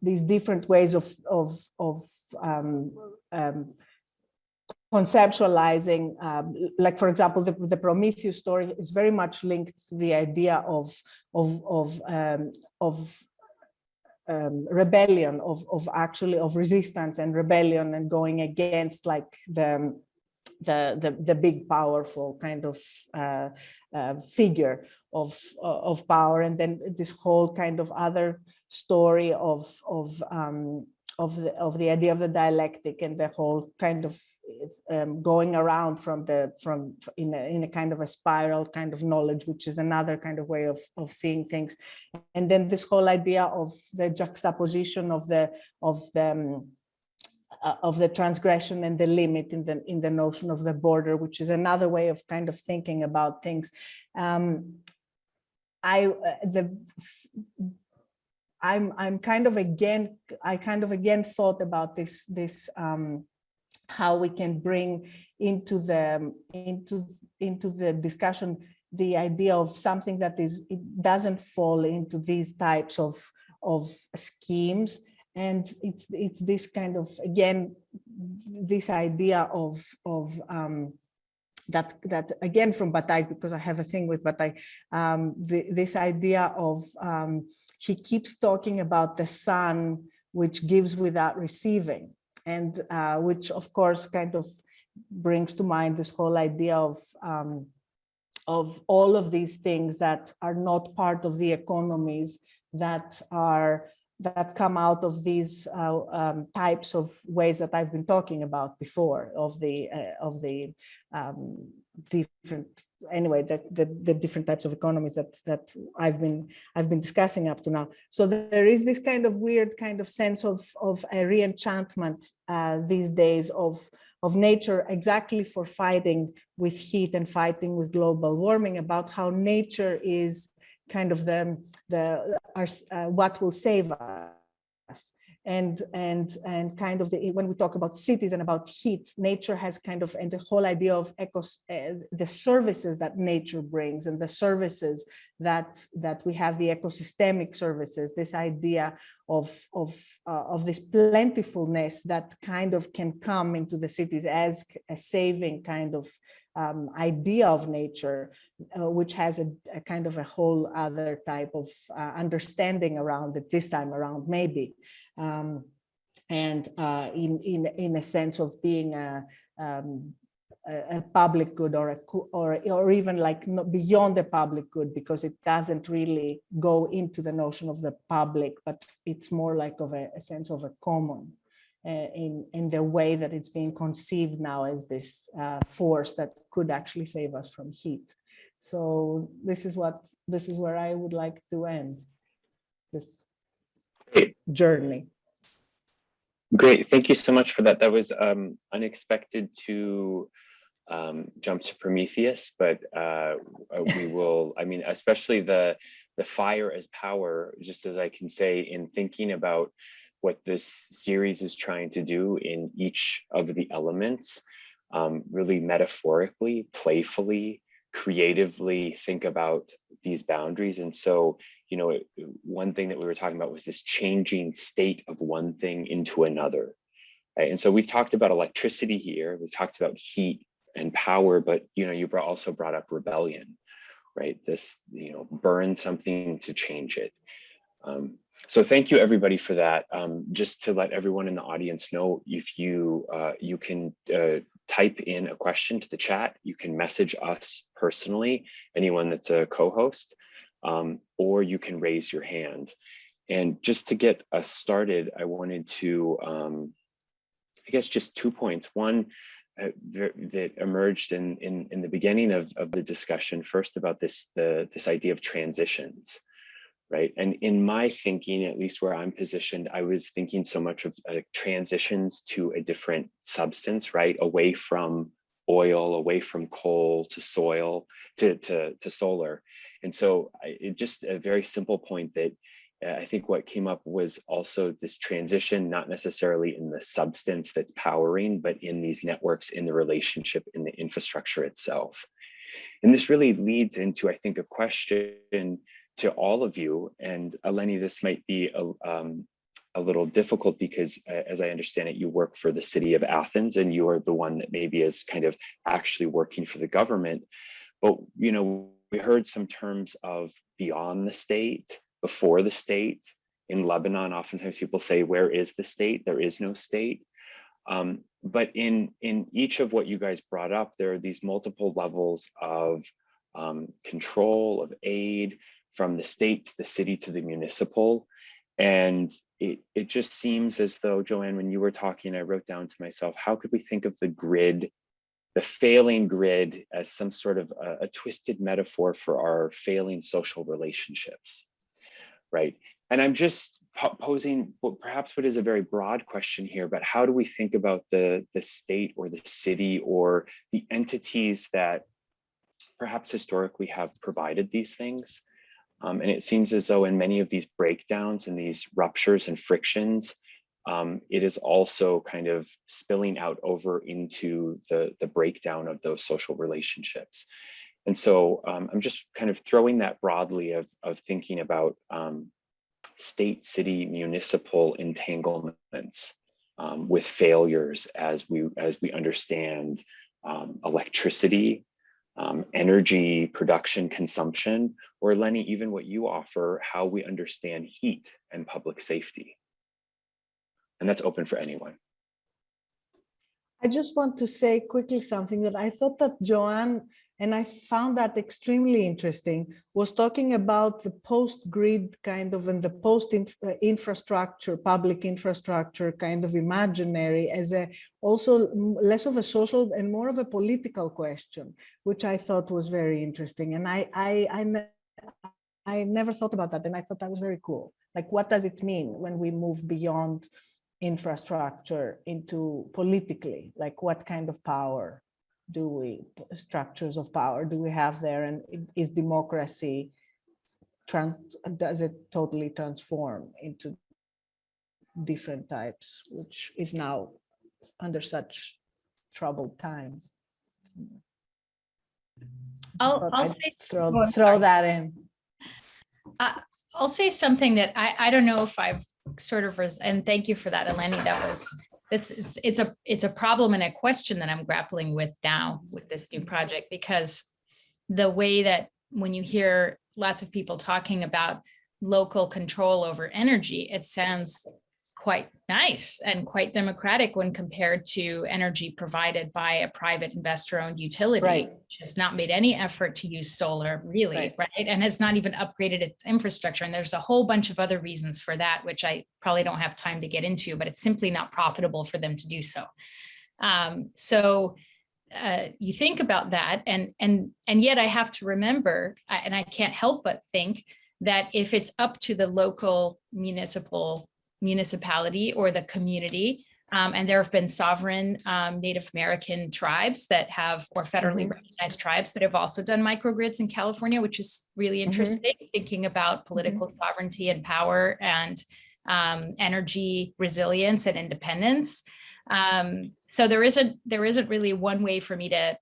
these different ways of conceptualizing, like for example, the Prometheus story is very much linked to the idea of rebellion, of resistance and rebellion, and going against like the big powerful kind of figure of power, and then this whole kind of other story of the idea of the dialectic, and the whole kind of going around in a kind of a spiral kind of knowledge, which is another kind of way of seeing things, and then this whole idea of the juxtaposition of the transgression and the limit in the notion of the border, which is another way of kind of thinking about things. I kind of again thought about this how we can bring into the discussion the idea of something that it doesn't fall into these types of schemes. And it's this kind of, again, this idea of that again from Bataille, because I have a thing with Bataille, this idea of he keeps talking about the sun which gives without receiving, and which of course kind of brings to mind this whole idea of all of these things that are not part of the economies that come out of these types of ways that I've been talking about before, of the different, anyway, the different types of economies that I've been discussing up to now. So there is this kind of weird kind of sense of a re-enchantment these days of nature, exactly for fighting with heat and fighting with global warming, about how nature is kind of what will save us. and kind of when we talk about cities and about heat, nature has kind of, and the whole idea of the services that nature brings and the services that we have, the ecosystemic services, this idea of this plentifulness that kind of can come into the cities as a saving kind of idea of nature, which has a kind of a whole other type of understanding around it this time around, maybe. And in a sense of being a public good, or even like beyond the public good, because it doesn't really go into the notion of the public, but it's more like of a sense of a common in the way that it's being conceived now as this force that could actually save us from heat. So this is where I would like to end this journey. Great, thank you so much for that. That was unexpected to jump to Prometheus, but we will, I mean, especially the fire as power, just as I can say, in thinking about what this series is trying to do in each of the elements, really metaphorically, playfully, creatively think about these boundaries. And so, you know, one thing that we were talking about was this changing state of one thing into another. Right? And so we've talked about electricity here, we've talked about heat and power, but, you know, you also brought up rebellion, right? This, you know, burn something to change it. So thank you everybody for that. Just to let everyone in the audience know, if you you can type in a question to the chat, you can message us personally, anyone that's a co-host, or you can raise your hand. And just to get us started, I wanted to, I guess just 2 points. One that emerged in the beginning of the discussion, first about this idea of transitions. Right. And in my thinking, at least where I'm positioned, I was thinking so much of transitions to a different substance, right? Away from oil, away from coal to soil, to solar. And so it just a very simple point that I think what came up was also this transition, not necessarily in the substance that's powering, but in these networks, in the relationship, in the infrastructure itself. And this really leads into, I think, a question to all of you. And Eleni, this might be a little difficult because as I understand it, you work for the city of Athens and you are the one that maybe is kind of actually working for the government. But, you know, we heard some terms of beyond the state, before the state. In Lebanon, oftentimes people say, where is the state? There is no state. But in each of what you guys brought up, there are these multiple levels of control, of aid, from the state to the city to the municipal. And it just seems as though, Joanne, when you were talking, I wrote down to myself, how could we think of the grid, the failing grid, as some sort of a twisted metaphor for our failing social relationships, right? And I'm just posing perhaps what is a very broad question here, but how do we think about the state or the city or the entities that perhaps historically have provided these things? And it seems as though in many of these breakdowns and these ruptures and frictions, it is also kind of spilling out over into the breakdown of those social relationships. And so I'm just kind of throwing that broadly of thinking about state, city, municipal entanglements with failures as we understand electricity, energy production, consumption, or Lenny, even what you offer, how we understand heat and public safety. And that's open for anyone. I just want to say quickly something that I thought that Joanne, and I found that extremely interesting, was talking about the post-grid kind of and the post-infrastructure, public infrastructure kind of imaginary as a also less of a social and more of a political question, which I thought was very interesting. And I never thought about that, and I thought that was very cool. Like, what does it mean when we move beyond infrastructure into politically? Like, what kind of power structures of power do we have there? And is democracy, does it totally transform into different types, which is now under such troubled times. I'll I'd say throw that in. I'll say something that I don't know if I've sort of, and thank you for that, Eleni. That was, it's a problem and a question that I'm grappling with now with this new project, because the way that when you hear lots of people talking about local control over energy, it sounds quite nice and quite democratic when compared to energy provided by a private investor-owned utility, Right. which has not made any effort to use solar, really, right? And has not even upgraded its infrastructure. And there's a whole bunch of other reasons for that, which I probably don't have time to get into, but it's simply not profitable for them to do so. You think about that, and yet I have to remember, and I can't help but think that if it's up to the local municipality or the community, and there have been sovereign Native American tribes that have, or federally recognized tribes that have also done microgrids in California, which is really interesting, thinking about political sovereignty and power and energy resilience and independence. So there isn't really one way for me to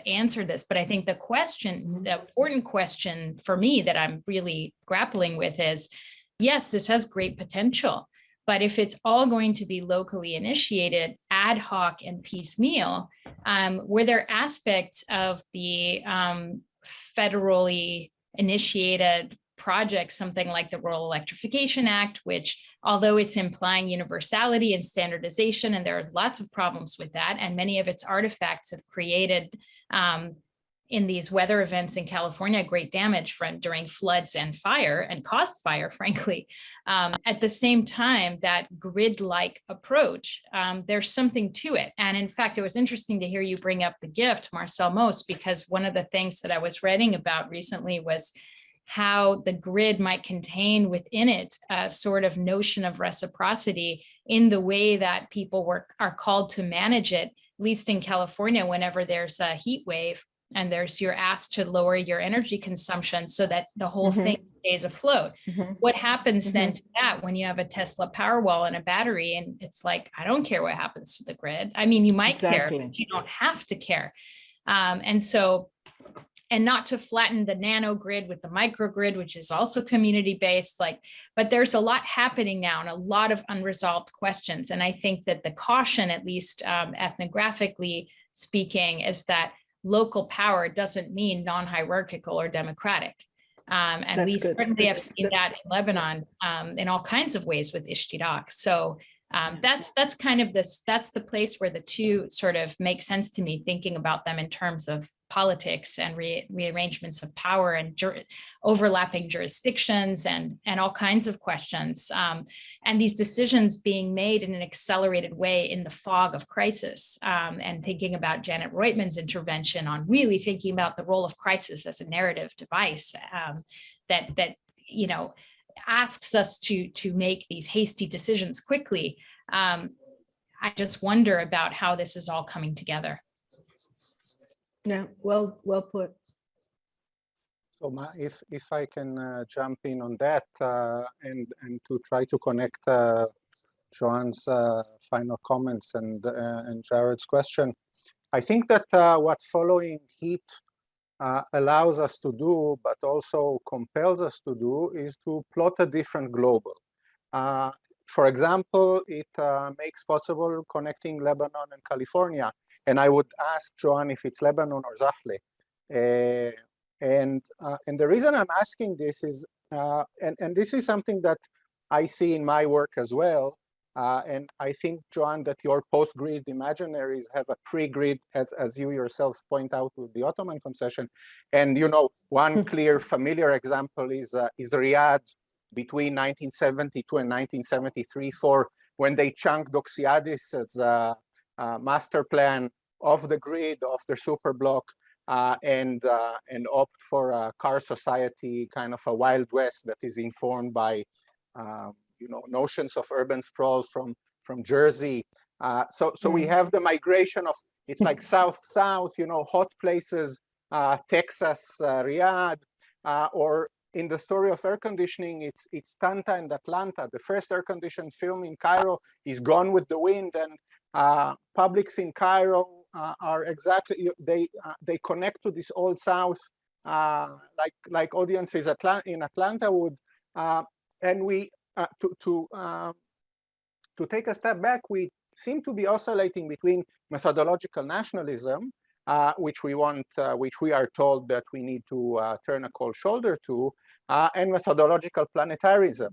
answer this, but I think the important question for me that I'm really grappling with is, yes, this has great potential, but if it's all going to be locally initiated, ad hoc and piecemeal, were there aspects of the federally initiated projects, something like the Rural Electrification Act, which, although it's implying universality and standardization, and there's lots of problems with that, and many of its artifacts have created in these weather events in California great damage during floods and fire, and caused fire, frankly. At the same time, that grid-like approach, there's something to it. And in fact, it was interesting to hear you bring up the gift, Marcel Moos, because one of the things that I was reading about recently was how the grid might contain within it a sort of notion of reciprocity in the way that people are called to manage it, at least in California, whenever there's a heat wave and you're asked to lower your energy consumption so that the whole thing stays afloat. What happens then to that when you have a Tesla Powerwall and a battery, and it's like, I don't care what happens to the grid. I mean, you might care, but you don't have to care. And not to flatten the nano grid with the microgrid, which is also community-based, but there's a lot happening now and a lot of unresolved questions. And I think that the caution, at least ethnographically speaking, is that local power doesn't mean non-hierarchical or democratic. And we certainly have seen that in Lebanon in all kinds of ways with Ishtirak. So that's kind of that's the place where the two sort of make sense to me, thinking about them in terms of politics and rearrangements of power and overlapping jurisdictions and all kinds of questions. And these decisions being made in an accelerated way in the fog of crisis, and thinking about Janet Reutman's intervention on really thinking about the role of crisis as a narrative device that asks us to make these hasty decisions quickly. I just wonder about how this is all coming together. Yeah, well put. So if I can jump in on that and to try to connect Joanne's final comments and Jared's question, I think that what following heat allows us to do, but also compels us to do, is to plot a different global. For example, it makes possible connecting Lebanon and California. And I would ask Joanne if it's Lebanon or Zahle. And the reason I'm asking this is, and this is something that I see in my work as well, and I think, Joanne, that your post-grid imaginaries have a pre-grid, as you yourself point out with the Ottoman concession. And one clear, familiar example is Riyadh between 1972 and 1973, for when they chunked Doxiadis as a master plan of the grid of their super block, and opt for a car society, kind of a Wild West that is informed by notions of urban sprawl from Jersey. So we have the migration of, it's like south-south, hot places, Texas, Riyadh, or in the story of air conditioning, it's Tanta and Atlanta. The first air-conditioned film in Cairo is Gone with the Wind, and publics in Cairo are exactly, they connect to this Old South like audiences in Atlanta would. And we, to take a step back, we seem to be oscillating between methodological nationalism, which we are told that we need to turn a cold shoulder to, and methodological planetarism,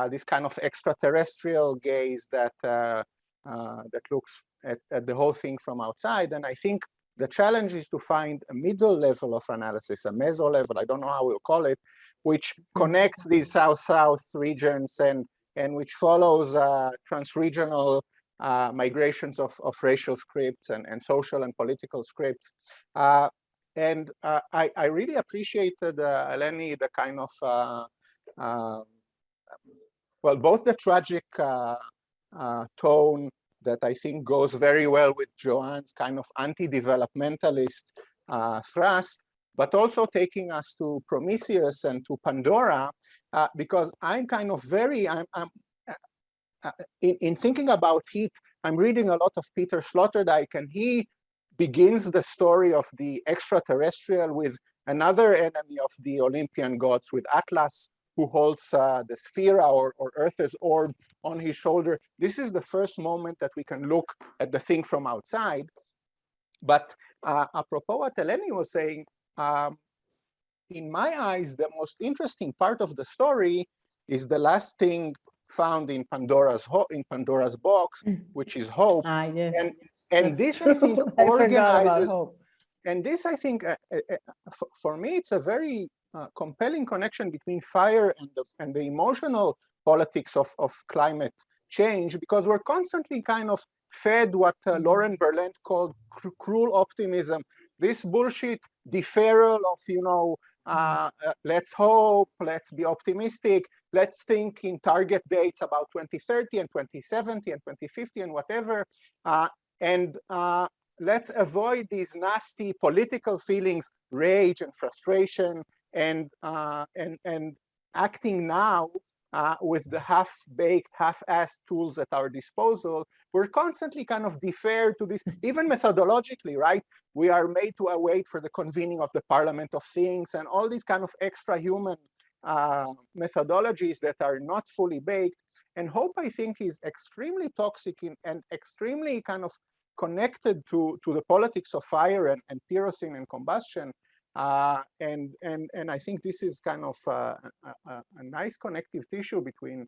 this kind of extraterrestrial gaze that that looks at the whole thing from outside. And I think the challenge is to find a middle level of analysis, a meso level, I don't know how we'll call it, which connects these South-South regions and which follows transregional migrations of racial scripts and social and political scripts. And I really appreciated, Eleni, the kind of, well, both the tragic tone that I think goes very well with Joanne's kind of anti-developmentalist thrust, but also taking us to Prometheus and to Pandora, because I'm kind of in thinking about Heat, I'm reading a lot of Peter Sloterdijk, and he begins the story of the extraterrestrial with another enemy of the Olympian gods, with Atlas, who holds the sphere or Earth's orb on his shoulder. This is the first moment that we can look at the thing from outside. But apropos what Eleni was saying, in my eyes, the most interesting part of the story is the last thing found in Pandora's box, which is hope. Yes. And this, I think, I forgot about organizes. hope. And this, I think, for me, it's a very compelling connection between fire and the emotional politics of climate change, because we're constantly kind of fed what Lauren Berlant called cruel optimism, this bullshit deferral of, you know, let's hope, let's be optimistic, let's think in target dates about 2030 and 2070 and 2050 and whatever, and let's avoid these nasty political feelings, rage and frustration, and acting now with the half-baked, half-assed tools at our disposal. We're constantly kind of deferred to this, even methodologically, right? We are made to await for the convening of the Parliament of Things and all these kind of extra human methodologies that are not fully baked. And hope, I think, is extremely toxic and extremely kind of connected to the politics of fire and kerosene and combustion. And I think this is kind of a nice connective tissue between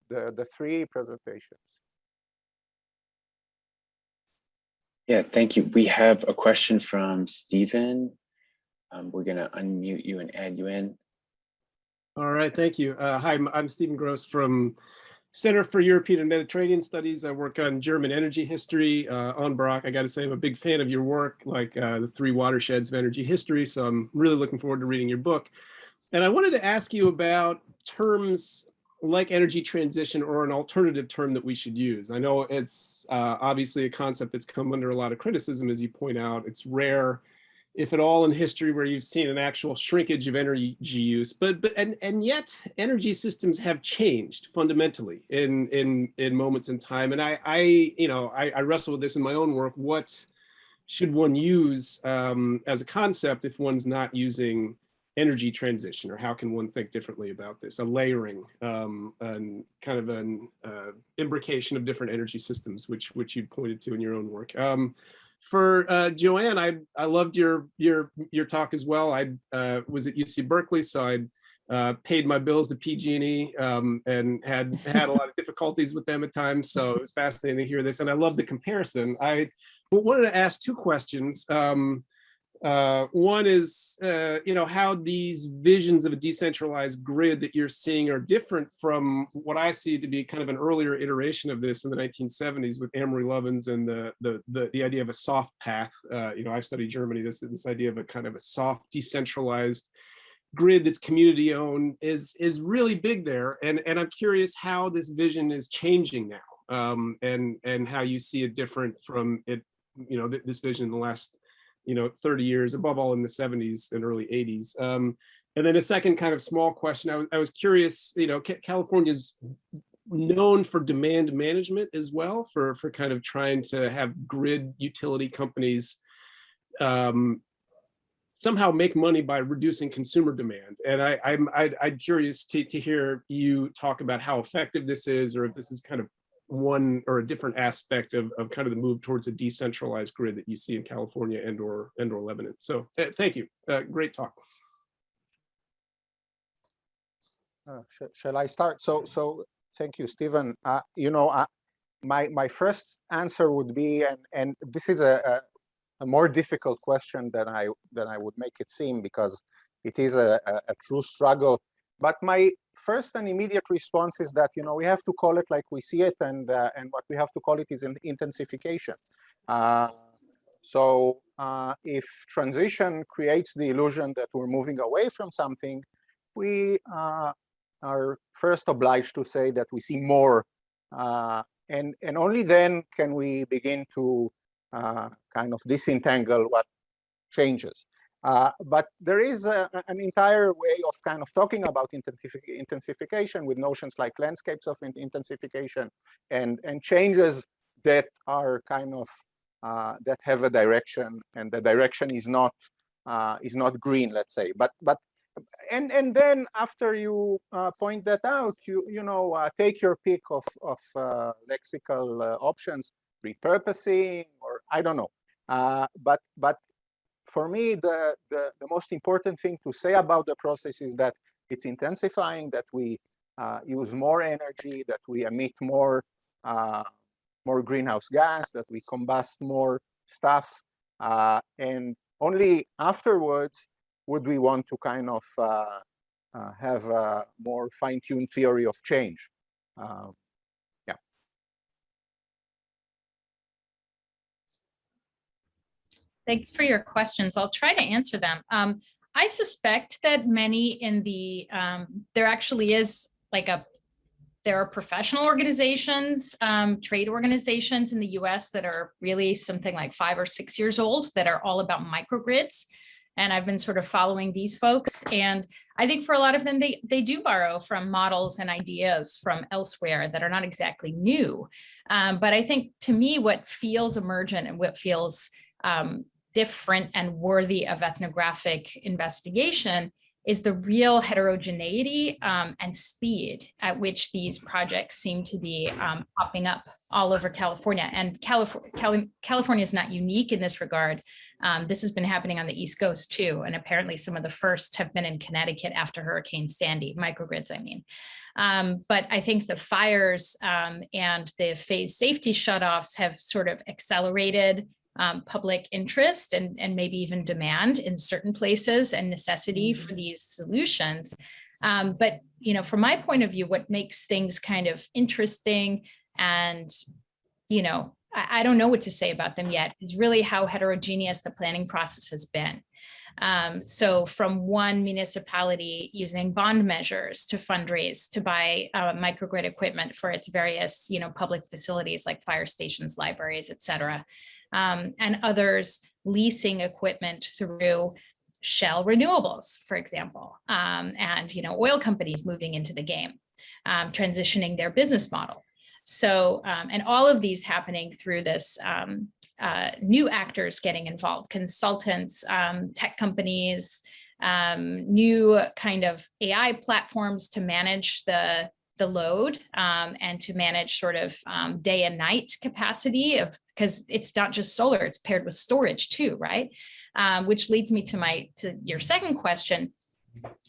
the three presentations. Yeah, thank you. We have a question from Stephen. We're gonna unmute you and add you in. All right, thank you. Hi, I'm Stephen Gross from Center for European and Mediterranean Studies. I work on German energy history. On Barak, I got to say, I'm a big fan of your work, like the three watersheds of energy history. So I'm really looking forward to reading your book. And I wanted to ask you about terms like energy transition, or an alternative term that we should use. I know it's obviously a concept that's come under a lot of criticism, as you point out. It's rare, if at all, in history where you've seen an actual shrinkage of energy use, but yet energy systems have changed fundamentally in moments in time. And I wrestle with this in my own work. What should one use as a concept if one's not using energy transition, or how can one think differently about this? A layering and kind of an imbrication of different energy systems, which you pointed to in your own work. For Joanne, I loved your talk as well. I was at UC Berkeley, so I paid my bills to PG&E and had a lot of difficulties with them at times. So it was fascinating to hear this, and I love the comparison. I wanted to ask two questions. One is, how these visions of a decentralized grid that you're seeing are different from what I see to be kind of an earlier iteration of this in the 1970s with Amory Lovins and the idea of a soft path. I studied Germany. This idea of a kind of a soft, decentralized grid that's community owned is really big there. And I'm curious how this vision is changing now, and how you see it different from it, this vision in the last 30 years, above all in the 70s and early 80s. And then a second kind of small question. I was curious, California's known for demand management as well, for kind of trying to have grid utility companies somehow make money by reducing consumer demand. And I'm curious to hear you talk about how effective this is, or if this is kind of one or a different aspect of kind of the move towards a decentralized grid that you see in California and or Lebanon. So thank you. Great talk. Shall I start? So thank you, Stephen. My first answer would be, and this is a more difficult question than I would make it seem, because it is a true struggle. But my first and immediate response is that we have to call it like we see it, and what we have to call it is an intensification. So if transition creates the illusion that we're moving away from something, we are first obliged to say that we see more, and only then can we begin to kind of disentangle what changes. But there is an entire way of kind of talking about intensification with notions like landscapes of intensification and changes that are kind of that have a direction, and the direction is not green, let's say. But and then after you point that out, take your pick of lexical options, repurposing, or I don't know. But for me, the most important thing to say about the process is that it's intensifying, that we use more energy, that we emit more greenhouse gas, that we combust more stuff, and only afterwards would we want to kind of have a more fine-tuned theory of change. Yeah. Thanks for your questions. I'll try to answer them. I suspect that many in the, there actually is like there are professional organizations, trade organizations in the US that are really something like 5 or 6 years old that are all about microgrids. And I've been sort of following these folks. And I think for a lot of them, they do borrow from models and ideas from elsewhere that are not exactly new. But I think to me, what feels emergent and what feels different and worthy of ethnographic investigation is the real heterogeneity and speed at which these projects seem to be popping up all over California. And California is not unique in this regard. This has been happening on the East Coast too. And apparently some of the first have been in Connecticut after Hurricane Sandy, microgrids, I mean. But I think the fires and the phase safety shutoffs have sort of accelerated public interest and maybe even demand in certain places and necessity for these solutions. But, from my point of view, what makes things kind of interesting and, I don't know what to say about them yet, is really how heterogeneous the planning process has been. So from one municipality using bond measures to fundraise, to buy microgrid equipment for its various, public facilities like fire stations, libraries, et cetera. And others leasing equipment through Shell Renewables, for example, and oil companies moving into the game, transitioning their business model. So, and all of these happening through this new actors getting involved, consultants, tech companies, new kind of AI platforms to manage the load and to manage sort of day and night capacity because it's not just solar, it's paired with storage too, right? Which leads me to your second question.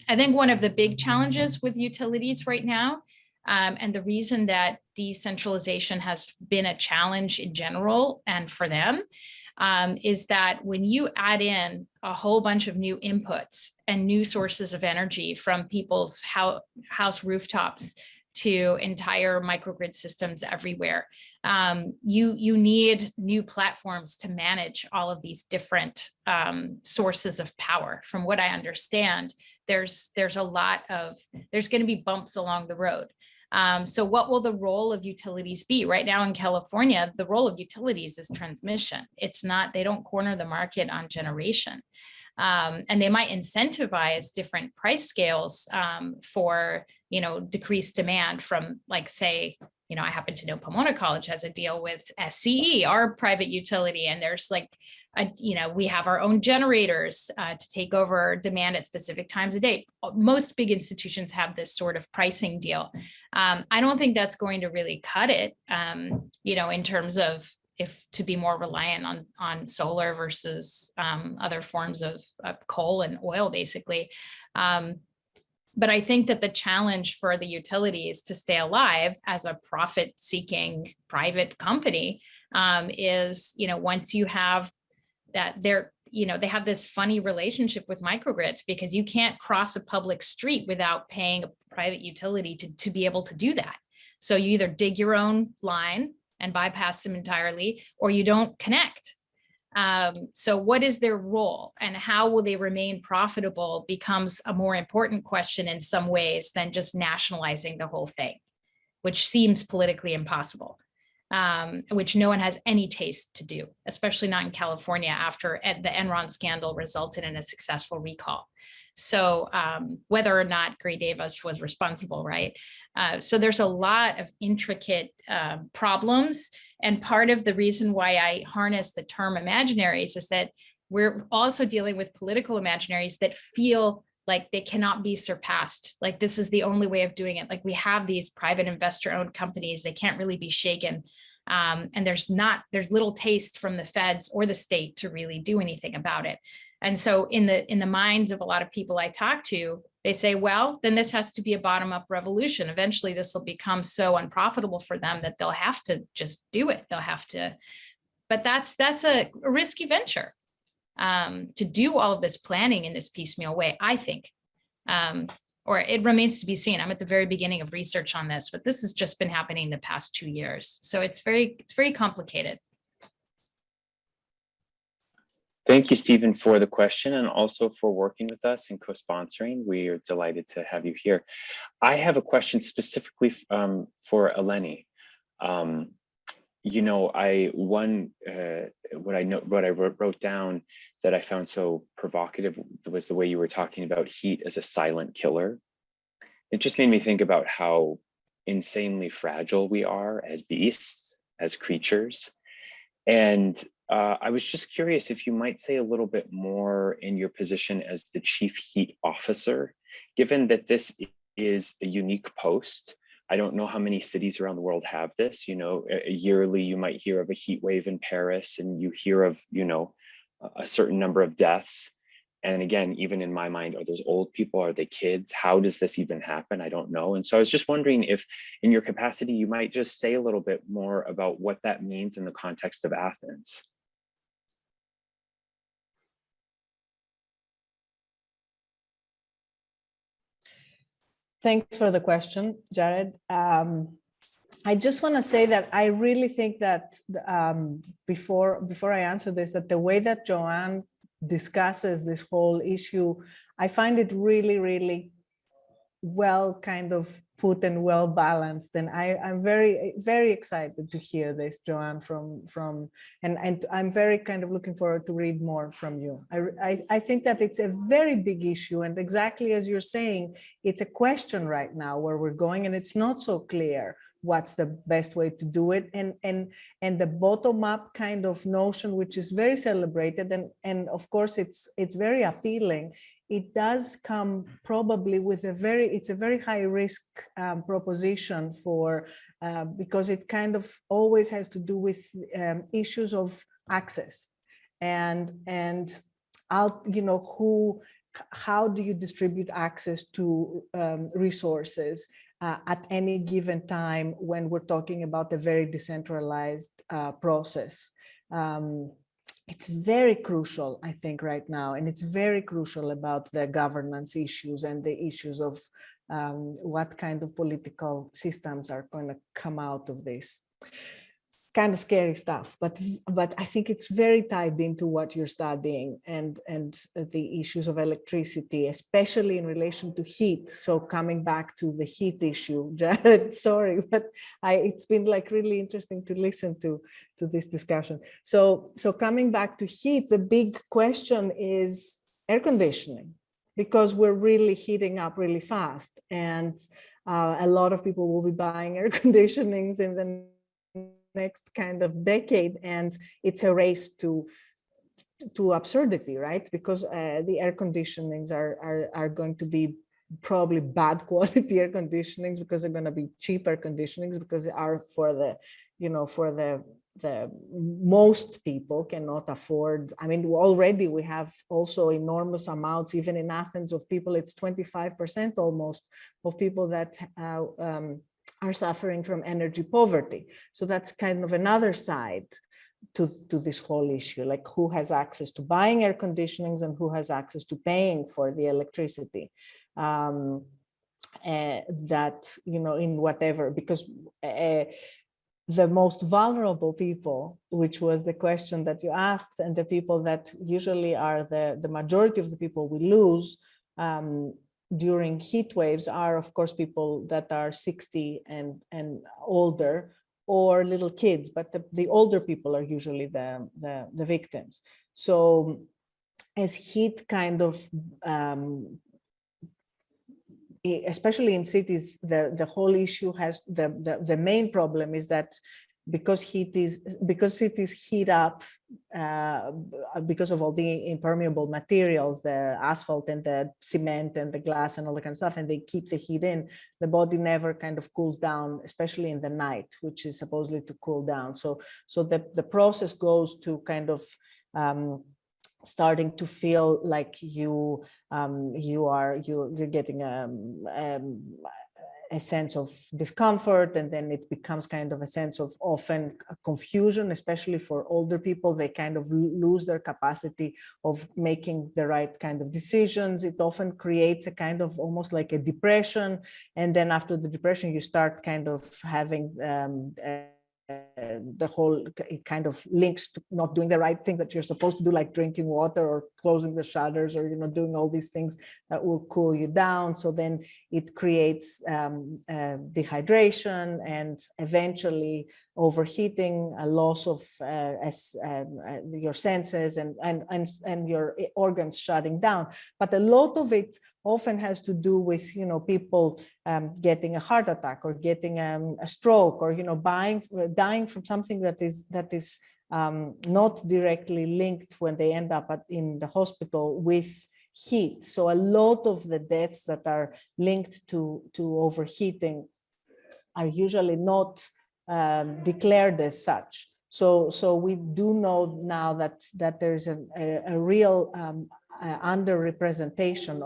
I think one of the big challenges with utilities right now, and the reason that decentralization has been a challenge in general and for them, is that when you add in a whole bunch of new inputs and new sources of energy from people's house rooftops to entire microgrid systems everywhere, you need new platforms to manage all of these different sources of power. From what I understand, there's going to be bumps along the road. So what will the role of utilities be? Right now in California, the role of utilities is transmission. It's not, they don't corner the market on generation. And they might incentivize different price scales for, decreased demand from, like, say, I happen to know Pomona College has a deal with SCE, our private utility, and there's like, we have our own generators to take over demand at specific times of day. Most big institutions have this sort of pricing deal. I don't think that's going to really cut it, in terms of if to be more reliant on solar versus other forms of coal and oil, basically. But I think that the challenge for the utilities to stay alive as a profit-seeking private company is, once you have that, they have this funny relationship with microgrids, because you can't cross a public street without paying a private utility to be able to do that. So you either dig your own line and bypass them entirely, or you don't connect. So what is their role and how will they remain profitable becomes a more important question in some ways than just nationalizing the whole thing, which seems politically impossible, which no one has any taste to do, especially not in California after the Enron scandal resulted in a successful recall. So whether or not Gray Davis was responsible, right? So there's a lot of intricate problems. And part of the reason why I harness the term imaginaries is that we're also dealing with political imaginaries that feel like they cannot be surpassed. Like this is the only way of doing it. Like we have these private investor-owned companies, they can't really be shaken. And there's little taste from the feds or the state to really do anything about it. And so in the minds of a lot of people I talk to, they say, well, then this has to be a bottom-up revolution. Eventually, this will become so unprofitable for them that they'll have to just do it. They'll have to, but that's a risky venture to do all of this planning in this piecemeal way, I think. Or it remains to be seen. I'm at the very beginning of research on this, but this has just been happening the past 2 years. So it's very complicated. Thank you, Stephen, for the question and also for working with us and co-sponsoring. We are delighted to have you here. I have a question specifically for Eleni. What I wrote down that I found so provocative was the way you were talking about heat as a silent killer. It just made me think about how insanely fragile we are as beasts, as creatures. And I was just curious if you might say a little bit more in your position as the chief heat officer, given that this is a unique post. I don't know how many cities around the world have this. Yearly you might hear of a heat wave in Paris, and you hear of, a certain number of deaths. And again, even in my mind, are those old people? Are they kids? How does this even happen? I don't know. And so I was just wondering if in your capacity, you might just say a little bit more about what that means in the context of Athens. Thanks for the question, Jared. I just want to say that I really think that before I answer this, that the way that Joanne discusses this whole issue, I find it really, really well kind of put and well balanced. And I'm very, very excited to hear this, Joanne, and I'm very kind of looking forward to read more from you. I think that it's a very big issue, and exactly as you're saying, it's a question right now where we're going, and it's not so clear what's the best way to do it, and the bottom-up kind of notion, which is very celebrated, and of course it's very appealing. It does come probably with it's a very high risk proposition because it kind of always has to do with issues of access and how do you distribute access to resources at any given time when we're talking about a very decentralized process. It's very crucial, I think, right now, and it's very crucial about the governance issues and the issues of what kind of political systems are going to come out of this. Kind of scary stuff, but I think it's very tied into what you're studying and the issues of electricity, especially in relation to heat. So coming back to the heat issue, Jared, sorry, but it's been like really interesting to listen to this discussion. So coming back to heat, the big question is air conditioning, because we're really heating up really fast. And a lot of people will be buying air conditionings in the next kind of decade. And it's a race to absurdity, right? Because the air conditionings are going to be probably bad quality air conditionings, because they're going to be cheap air conditionings, because they are for the, you know, for the most people cannot afford. I mean, already we have also enormous amounts, even in Athens, of people. It's 25% almost of people that are suffering from energy poverty. So that's kind of another side to this whole issue, like who has access to buying air conditionings and who has access to paying for the electricity. That, you know, in whatever, because the most vulnerable people, which was the question that you asked, and the people that usually are the majority of the people we lose during heat waves, are of course people that are 60 and older, or little kids, but the older people are usually the victims. So as heat kind of especially in cities, the whole issue has the main problem is that because cities heat up because of all the impermeable materials, the asphalt and the cement and the glass and all that kind of stuff, and they keep the heat in, the body never kind of cools down, especially in the night, which is supposedly to cool down. So the process goes to kind of starting to feel like you're getting a sense of discomfort, and then it becomes kind of a sense of often confusion, especially for older people. They kind of lose their capacity of making the right kind of decisions. It often creates a kind of almost like a depression, and then after the depression you start kind of having the whole, it kind of links to not doing the right things that you're supposed to do, like drinking water or closing the shutters, or, you know, doing all these things that will cool you down. So then it creates dehydration, and eventually overheating, a loss of your senses, and your organs shutting down. But a lot of it often has to do with, you know, people getting a heart attack, or getting a stroke, or, you know, dying from something that is not directly linked when they end up in the hospital with heat. So a lot of the deaths that are linked to overheating are usually not declared as such. So we do know now that there's a real underrepresentation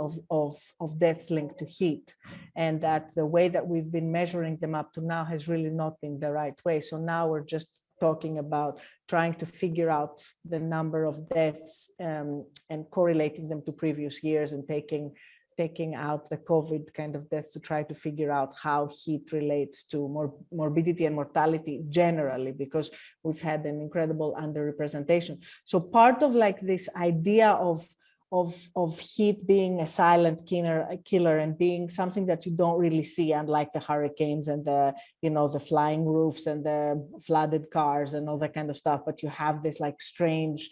of deaths linked to heat, and that the way that we've been measuring them up to now has really not been the right way. So now we're just talking about trying to figure out the number of deaths and correlating them to previous years, and taking out the COVID kind of deaths to try to figure out how heat relates to morbidity and mortality generally, because we've had an incredible underrepresentation. So part of like this idea of heat being a silent killer and being something that you don't really see, unlike the hurricanes and the, you know, the flying roofs and the flooded cars and all that kind of stuff, but you have this like strange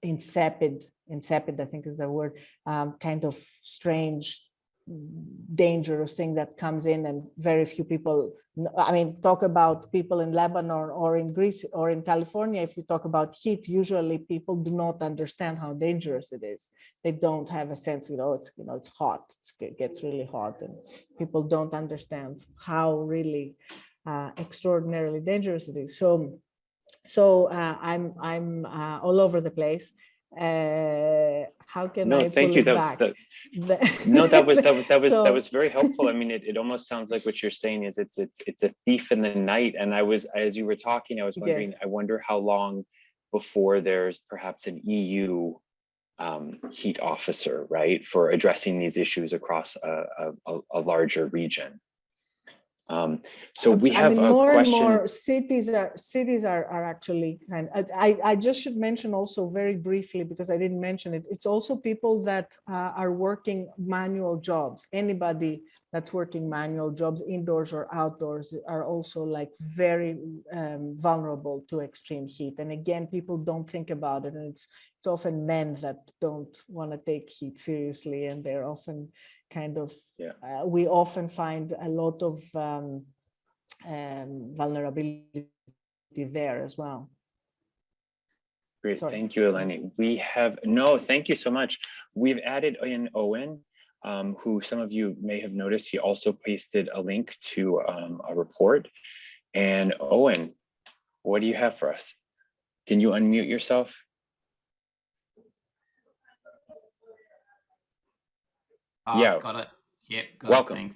insipid, I think is the word, kind of strange, dangerous thing that comes in, and very few people, I mean, talk about people in Lebanon or in Greece or in California. If you talk about heat, usually people do not understand how dangerous it is. They don't have a sense, it's hot, it gets really hot, and people don't understand how really extraordinarily dangerous it is. So I'm all over the place. How can I thank pull you. it back? No, that was So, very helpful. I mean, it almost sounds like what you're saying is it's a thief in the night. And as you were talking, I was wondering, yes. I wonder how long before there's perhaps an EU heat officer, right, for addressing these issues across a larger region. So we have a more question. and more cities are actually kind of, I just should mention also very briefly, because I didn't mention it, it's also people that are working manual jobs. Anybody that's working manual jobs, indoors or outdoors, are also like very vulnerable to extreme heat. And again, people don't think about it, and it's it's often men that don't want to take heat seriously, and they're often kind of, we often find a lot of vulnerability there as well. Great, Sorry. thank you, Eleni. We have, no, thank you so much. We've added in Owen, who some of you may have noticed, he also pasted a link to a report. And Owen, what do you have for us? Can you unmute yourself? Yeah, got it. Yep, got Welcome. it.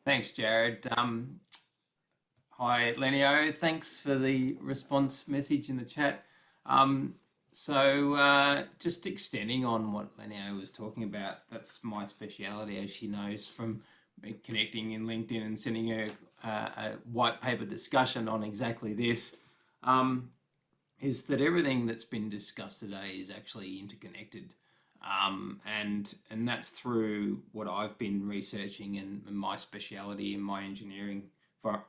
Thanks, Jared. Hi, Lenio. Thanks for the response message in the chat. Just extending on what Lenio was talking about, that's my speciality, as she knows, from connecting in LinkedIn and sending her a white paper discussion on exactly this, is that everything that's been discussed today is actually interconnected. And that's through what I've been researching and my speciality in my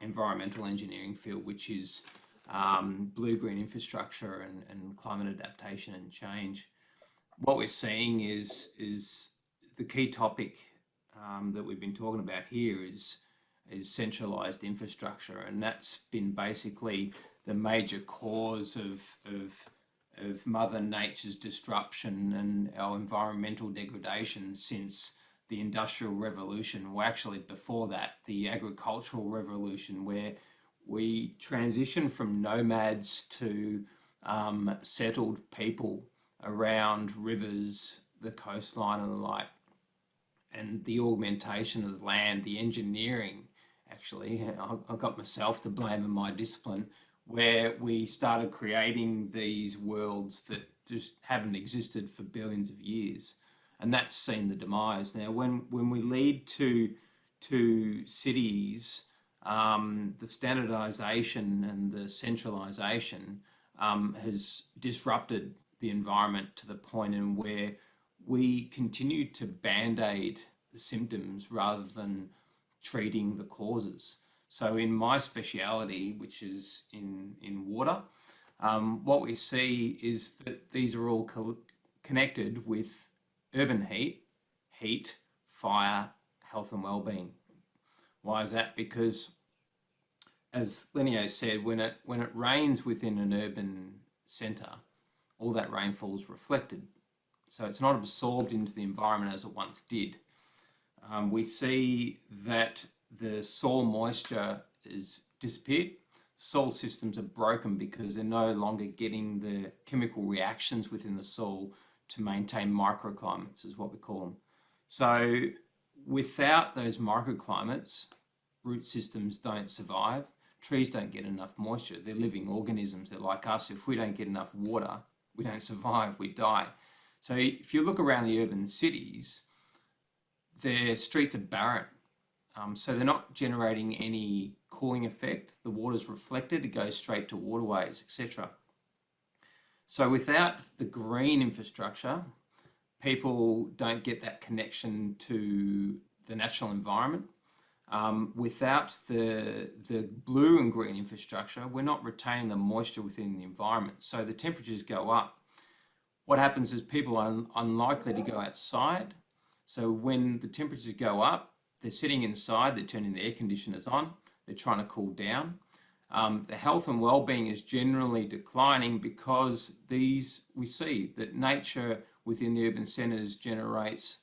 environmental engineering field, which is blue-green infrastructure and climate adaptation and change. What we're seeing is the key topic that we've been talking about here is centralized infrastructure, and that's been basically the major cause of Mother Nature's disruption and our environmental degradation since the Industrial Revolution, or actually before that, the Agricultural Revolution, where we transitioned from nomads to settled people around rivers, the coastline and the like. And the augmentation of the land, the engineering, actually, I've got myself to blame in my discipline, where we started creating these worlds that just haven't existed for billions of years. And that's seen the demise. Now, when we lead to cities, the standardization and the centralization has disrupted the environment to the point in where we continue to band-aid the symptoms rather than treating the causes. So in my speciality, which is in water, what we see is that these are all connected with urban heat, fire, health and well-being. Why is that? Because, as Lenio said, when it rains within an urban centre, all that rainfall is reflected. So it's not absorbed into the environment as it once did. We see that the soil moisture is disappeared. Soil systems are broken because they're no longer getting the chemical reactions within the soil to maintain microclimates, is what we call them. So without those microclimates, root systems don't survive. Trees don't get enough moisture. They're living organisms. They're like us. If we don't get enough water, we don't survive, we die. So if you look around the urban cities, their streets are barren. So they're not generating any cooling effect. The water's reflected, it goes straight to waterways, etc. So without the green infrastructure, people don't get that connection to the natural environment. Without the blue and green infrastructure, we're not retaining the moisture within the environment. So the temperatures go up. What happens is people are unlikely to go outside. So when the temperatures go up, they're sitting inside, they're turning the air conditioners on, they're trying to cool down. The health and well-being is generally declining because we see that nature within the urban centres generates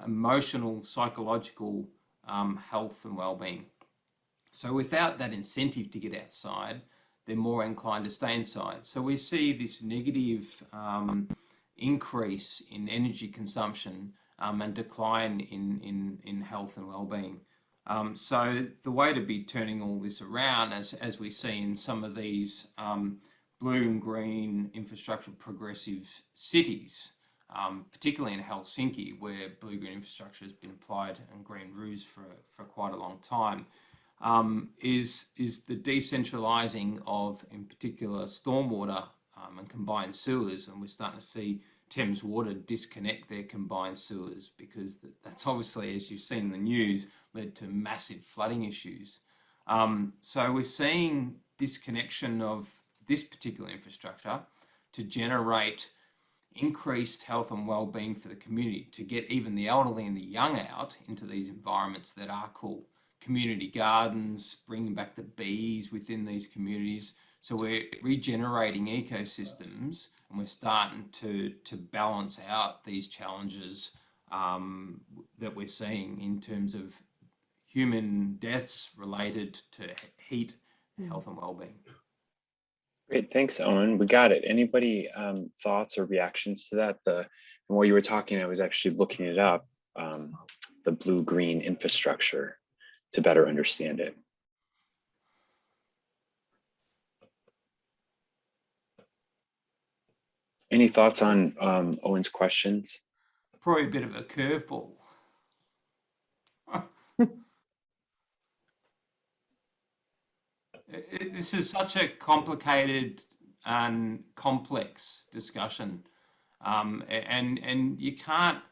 emotional, psychological health and well-being. So without that incentive to get outside, they're more inclined to stay inside. So we see this negative increase in energy consumption and decline in health and well-being. So the way to be turning all this around, as we see in some of these blue and green infrastructure progressive cities, particularly in Helsinki, where blue-green infrastructure has been applied and green roofs for quite a long time, is the decentralizing of, in particular, stormwater and combined sewers. And we're starting to see Thames Water disconnect their combined sewers because that's obviously, as you've seen in the news, led to massive flooding issues. So we're seeing disconnection of this particular infrastructure to generate increased health and well-being for the community, to get even the elderly and the young out into these environments that are cool. Community gardens, bringing back the bees within these communities. So we're regenerating ecosystems, and we're starting to balance out these challenges that we're seeing in terms of human deaths related to heat, health and well-being. Great, thanks, Owen. We got it. Anybody thoughts or reactions to that? And while you were talking, I was actually looking it up, the blue-green infrastructure, to better understand it. Any thoughts on Owen's questions? Probably a bit of a curveball. This is such a complicated and complex discussion, and you can't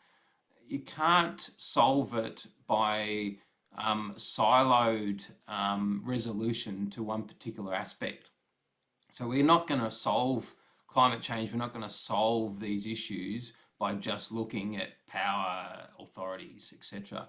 solve it by siloed resolution to one particular aspect. So we're not going to solve climate change. We're not going to solve these issues by just looking at power authorities, etc.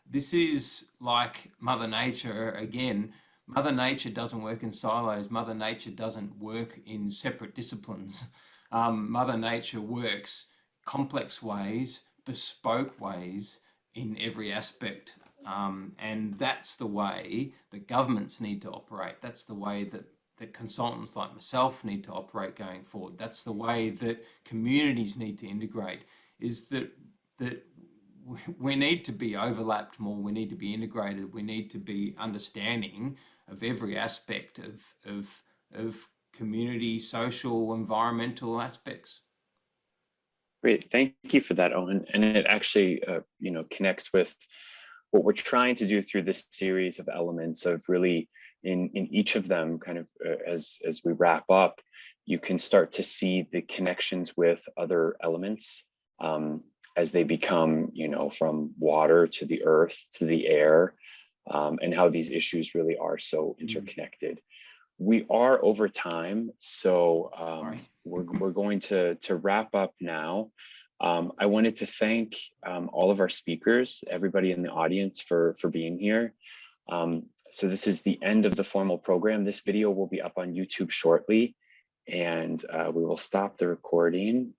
This is like Mother Nature again. Mother Nature doesn't work in silos. Mother Nature doesn't work in separate disciplines. Mother Nature works complex ways, bespoke ways in every aspect. And that's the way that governments need to operate. That's the way that consultants like myself need to operate going forward. That's the way that communities need to integrate, is that we need to be overlapped more. We need to be integrated. We need to be understanding of every aspect of community, social, environmental aspects. Great, thank you for that, Owen. And it actually, connects with what we're trying to do through this series of elements of really in each of them, kind of as we wrap up, you can start to see the connections with other elements as they become, from water to the earth to the air, and how these issues really are so interconnected. We are over time, so we're going to wrap up now. I wanted to thank all of our speakers, everybody in the audience for being here. So this is the end of the formal program. This video will be up on YouTube shortly, and we will stop the recording.